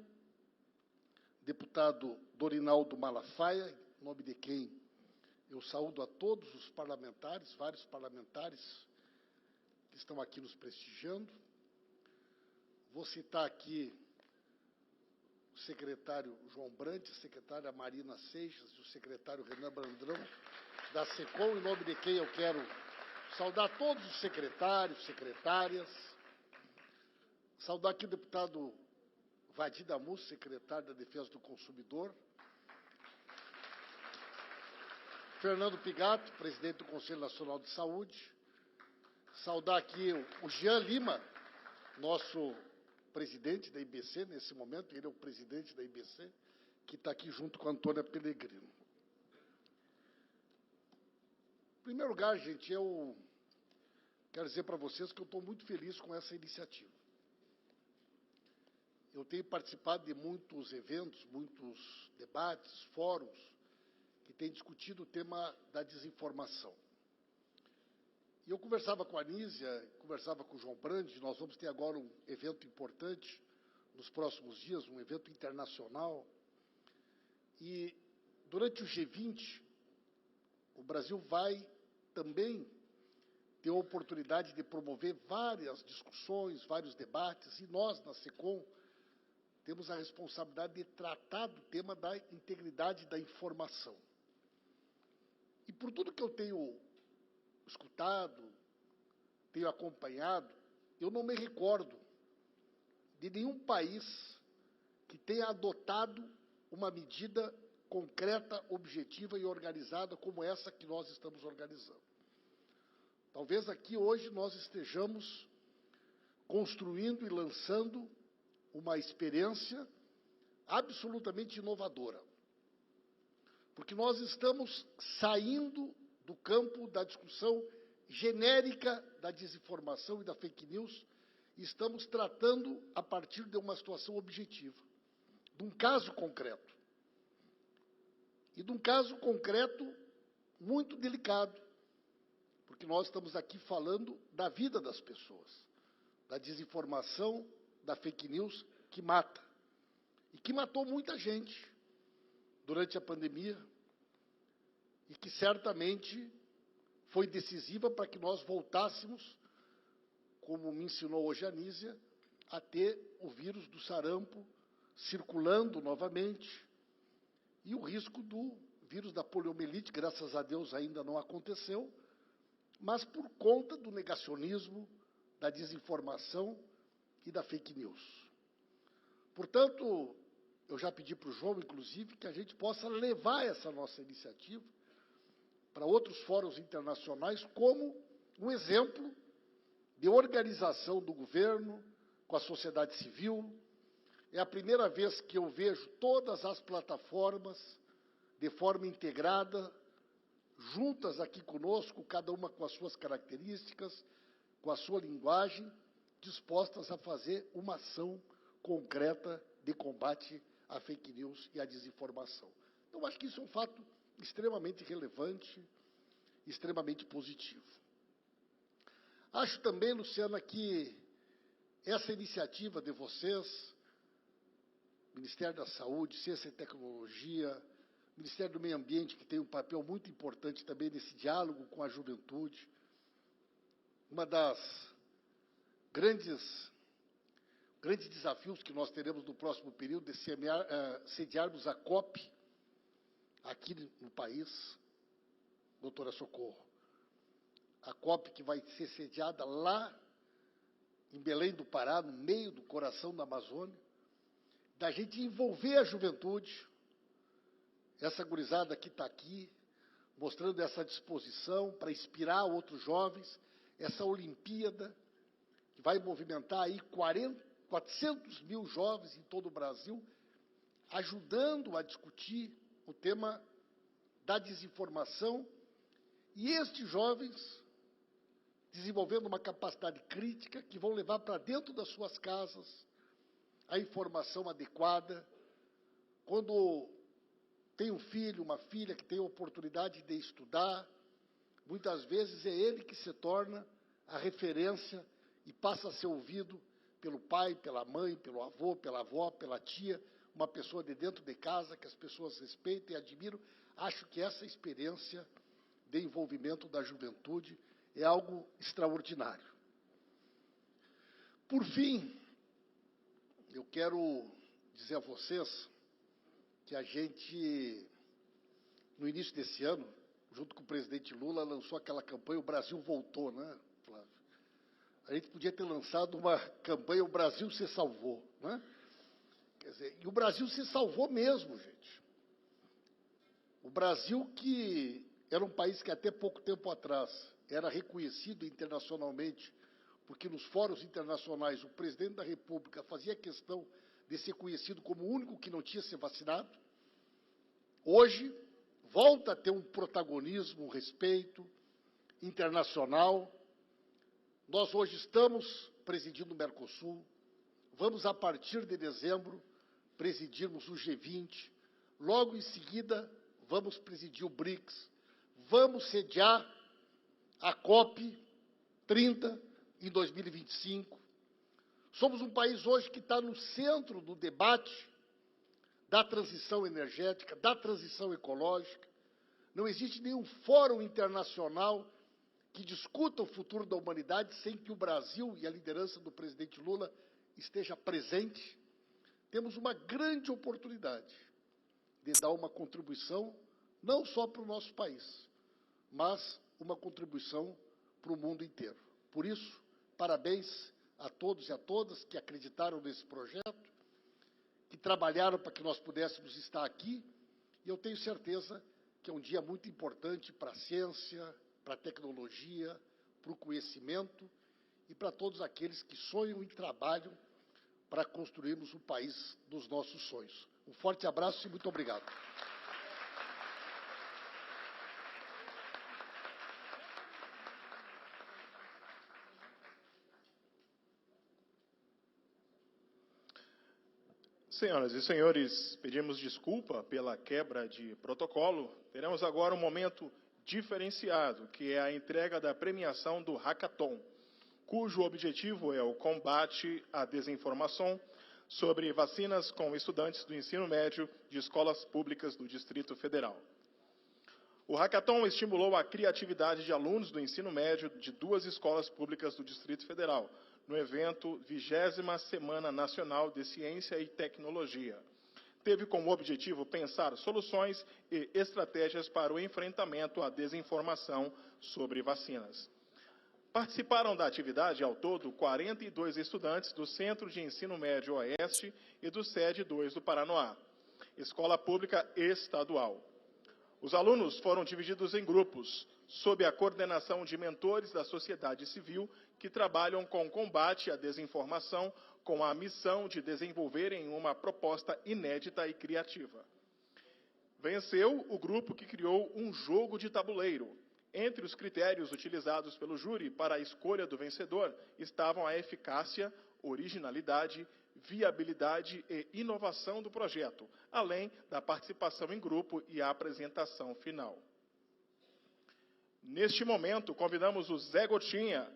deputado Dorinaldo Malafaia, em nome de quem eu saúdo a todos os parlamentares, vários parlamentares que estão aqui nos prestigiando. Vou citar aqui o secretário João Brandt, a secretária Marina Seixas e o secretário Renan Brandão, da SECOM, em nome de quem eu quero saudar todos os secretários, secretárias. Saudar aqui o deputado Vadir Damus, secretário da Defesa do Consumidor. Fernando Pigato, presidente do Conselho Nacional de Saúde. Saudar aqui o Jean Lima, nosso presidente da IBC nesse momento, ele é o presidente da IBC, que está aqui junto com a Antônia Pellegrino. Em primeiro lugar, gente, eu quero dizer para vocês que eu estou muito feliz com essa iniciativa. Eu tenho participado de muitos eventos, muitos debates, fóruns, que têm discutido o tema da desinformação. E eu conversava com a Anísia, conversava com o João Brandt, nós vamos ter agora um evento importante nos próximos dias, um evento internacional. E durante o G20, o Brasil vai também ter a oportunidade de promover várias discussões, vários debates, e nós, na SECOM, temos a responsabilidade de tratar do tema da integridade da informação. E por tudo que eu tenho escutado, tenho acompanhado, eu não me recordo de nenhum país que tenha adotado uma medida concreta, objetiva e organizada como essa que nós estamos organizando. Talvez aqui hoje nós estejamos construindo e lançando uma experiência absolutamente inovadora. Porque nós estamos saindo do campo da discussão genérica da desinformação e da fake news e estamos tratando a partir de uma situação objetiva, de um caso concreto. E de um caso concreto muito delicado, porque nós estamos aqui falando da vida das pessoas, da desinformação, da fake news que mata, e que matou muita gente durante a pandemia, e que certamente foi decisiva para que nós voltássemos, como me ensinou hoje a Nízia, a ter o vírus do sarampo circulando novamente, e o risco do vírus da poliomielite, graças a Deus, ainda não aconteceu, mas por conta do negacionismo, da desinformação e da fake news. Portanto, eu já pedi para o João, inclusive, que a gente possa levar essa nossa iniciativa para outros fóruns internacionais como um exemplo de organização do governo com a sociedade civil. É a primeira vez que eu vejo todas as plataformas de forma integrada, juntas aqui conosco, cada uma com as suas características, com a sua linguagem, dispostas a fazer uma ação concreta de combate à fake news e à desinformação. Então, acho que isso é um fato extremamente relevante, extremamente positivo. Acho também, Luciana, que essa iniciativa de vocês, Ministério da Saúde, Ciência e Tecnologia, Ministério do Meio Ambiente, que tem um papel muito importante também nesse diálogo com a juventude, uma das grandes desafios que nós teremos no próximo período é sediarmos a COP aqui no país, doutora Socorro. A COP que vai ser sediada lá em Belém do Pará, no meio do coração da Amazônia, da gente envolver a juventude, essa gurizada que está aqui, mostrando essa disposição para inspirar outros jovens, essa Olimpíada, que vai movimentar aí 400 mil jovens em todo o Brasil, ajudando a discutir o tema da desinformação, e estes jovens desenvolvendo uma capacidade crítica que vão levar para dentro das suas casas a informação adequada. Quando tem um filho, uma filha que tem a oportunidade de estudar, muitas vezes é ele que se torna a referência e passa a ser ouvido pelo pai, pela mãe, pelo avô, pela avó, pela tia, uma pessoa de dentro de casa que as pessoas respeitam e admiram. Acho que essa experiência de envolvimento da juventude é algo extraordinário. Por fim, eu quero dizer a vocês que a gente, no início desse ano, junto com o presidente Lula, lançou aquela campanha O Brasil Voltou, né, Flávio? A gente podia ter lançado uma campanha O Brasil se Salvou, né? Quer dizer, e o Brasil se salvou mesmo, gente. O Brasil, que era um país que até pouco tempo atrás era reconhecido internacionalmente, porque nos fóruns internacionais o presidente da República fazia questão de ser conhecido como o único que não tinha se vacinado, hoje volta a ter um protagonismo, um respeito internacional. Nós hoje estamos presidindo o Mercosul, vamos, a partir de dezembro, presidirmos o G20, logo em seguida vamos presidir o BRICS, vamos sediar a COP 30 em 2025. Somos um país hoje que está no centro do debate da transição energética, da transição ecológica. Não existe nenhum fórum internacional que discuta o futuro da humanidade sem que o Brasil e a liderança do presidente Lula esteja presente. Temos uma grande oportunidade de dar uma contribuição, não só para o nosso país, mas uma contribuição para o mundo inteiro. Por isso, parabéns a todos e a todas que acreditaram nesse projeto, que trabalharam para que nós pudéssemos estar aqui, e eu tenho certeza que é um dia muito importante para a ciência, para a tecnologia, para o conhecimento e para todos aqueles que sonham e trabalham para construirmos o país dos nossos sonhos. Um forte abraço e muito obrigado. Senhoras e senhores, pedimos desculpa pela quebra de protocolo. Teremos agora um momento diferenciado, que é a entrega da premiação do Hackathon, cujo objetivo é o combate à desinformação sobre vacinas com estudantes do ensino médio de escolas públicas do Distrito Federal. O Hackathon estimulou a criatividade de alunos do ensino médio de 2 escolas públicas do Distrito Federal, no evento 20ª Semana Nacional de Ciência e Tecnologia. Teve como objetivo pensar soluções e estratégias para o enfrentamento à desinformação sobre vacinas. Participaram da atividade, ao todo, 42 estudantes do Centro de Ensino Médio Oeste e do SED 2 do Paranoá, escola pública estadual. Os alunos foram divididos em grupos, sob a coordenação de mentores da sociedade civil que trabalham com combate à desinformação, com a missão de desenvolverem uma proposta inédita e criativa. Venceu o grupo que criou um jogo de tabuleiro. Entre os critérios utilizados pelo júri para a escolha do vencedor estavam a eficácia, originalidade, viabilidade e inovação do projeto, além da participação em grupo e a apresentação final. Neste momento, convidamos o Zé Gotinha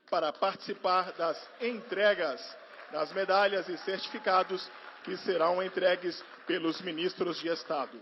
para participar das entregas das medalhas e certificados que serão entregues pelos ministros de Estado.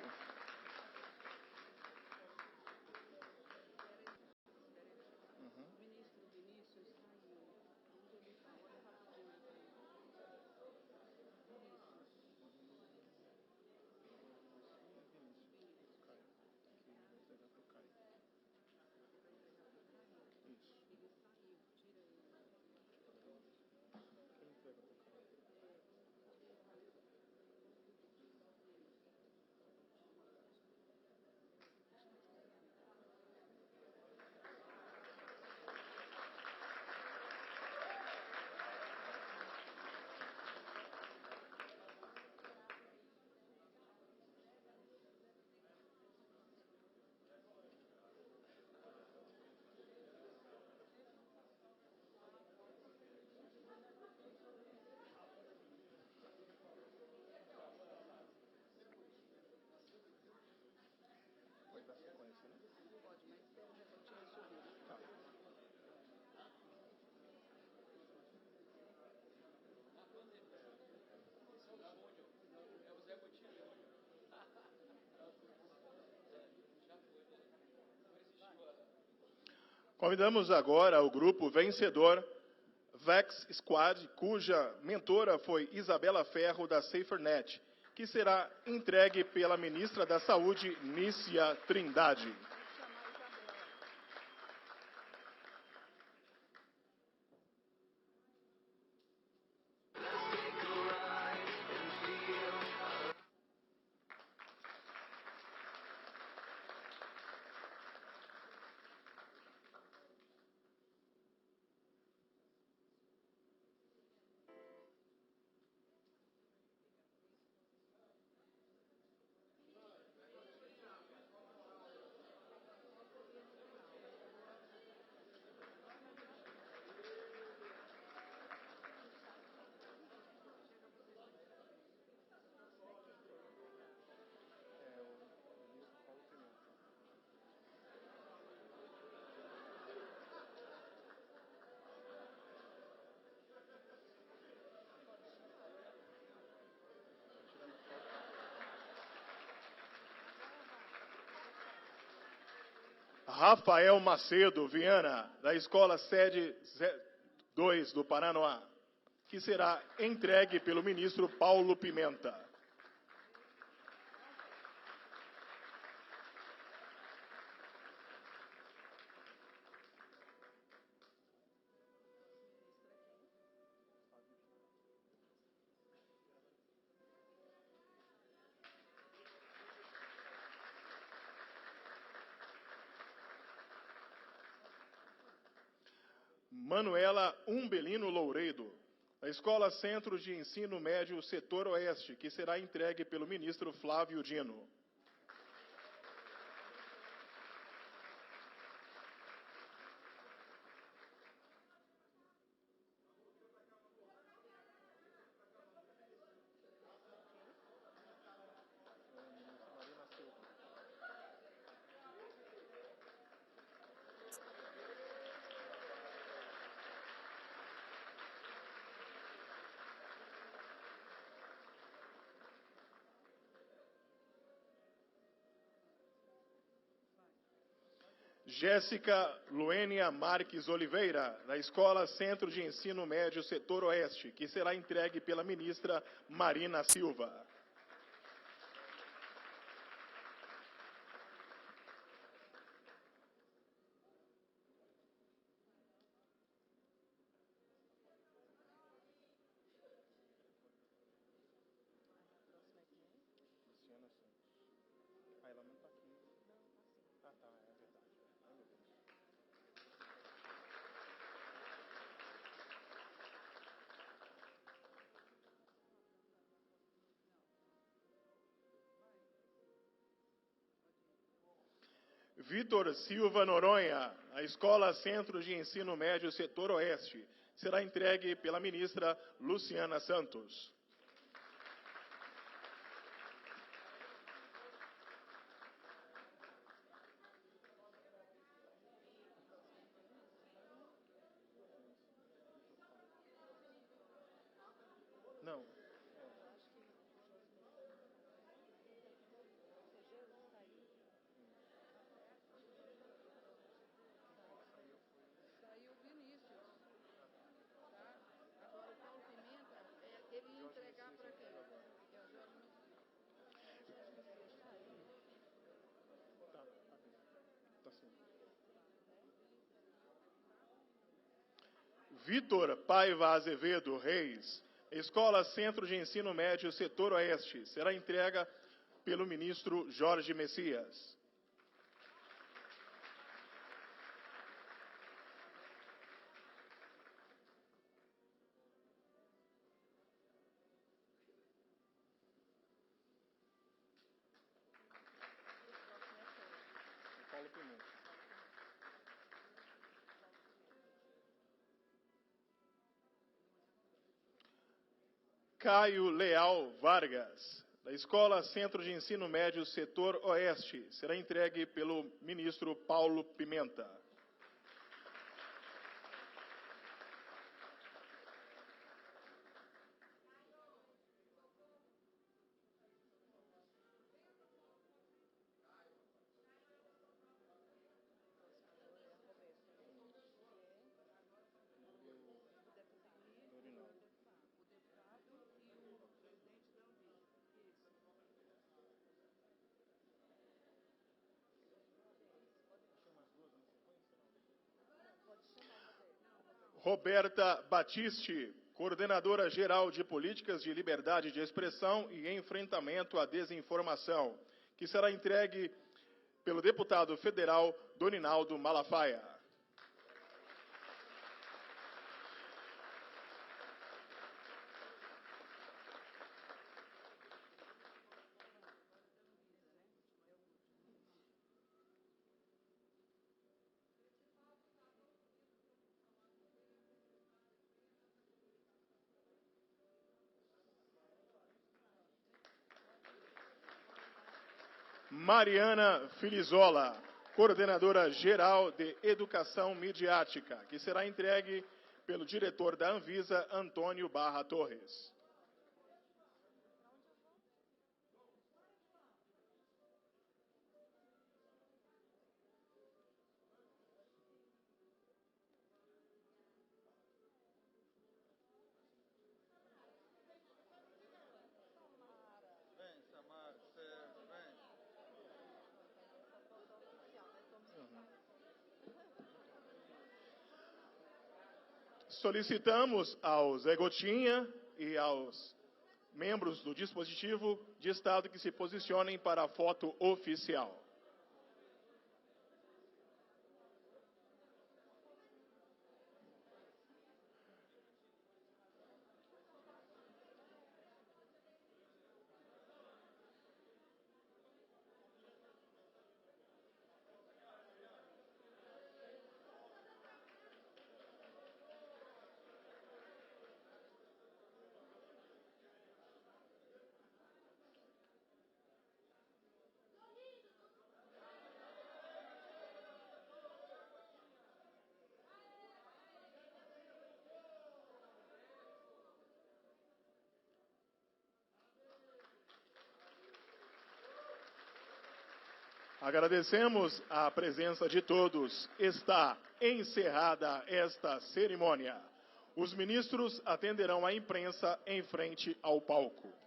Convidamos agora o grupo vencedor Vex Squad, cuja mentora foi Isabela Ferro, da SaferNet, que será entregue pela ministra da Saúde, Nícia Trindade. Rafael Macedo Viana, da Escola Sede 2 do Paranoá, que será entregue pelo ministro Paulo Pimenta. Manuela Umbelino Louredo, da Escola Centro de Ensino Médio Setor Oeste, que será entregue pelo ministro Flávio Dino. Jéssica Luênia Marques Oliveira, da Escola Centro de Ensino Médio Setor Oeste, que será entregue pela ministra Marina Silva. Vitor Silva Noronha, a Escola Centro de Ensino Médio Setor Oeste, será entregue pela ministra Luciana Santos. Não. Vitor Paiva Azevedo Reis, Escola Centro de Ensino Médio Setor Oeste, será entregue pelo ministro Jorge Messias. Caio Leal Vargas, da Escola Centro de Ensino Médio Setor Oeste, será entregue pelo ministro Paulo Pimenta. Roberta Batiste, Coordenadora Geral de Políticas de Liberdade de Expressão e Enfrentamento à Desinformação, que será entregue pelo deputado federal Doninaldo Malafaia. Mariana Filizola, Coordenadora Geral de Educação Midiática, que será entregue pelo diretor da Anvisa, Antônio Barra Torres. Solicitamos ao Zé Gotinha e aos membros do dispositivo de Estado que se posicionem para a foto oficial. Agradecemos a presença de todos. Está encerrada esta cerimônia. Os ministros atenderão a imprensa em frente ao palco.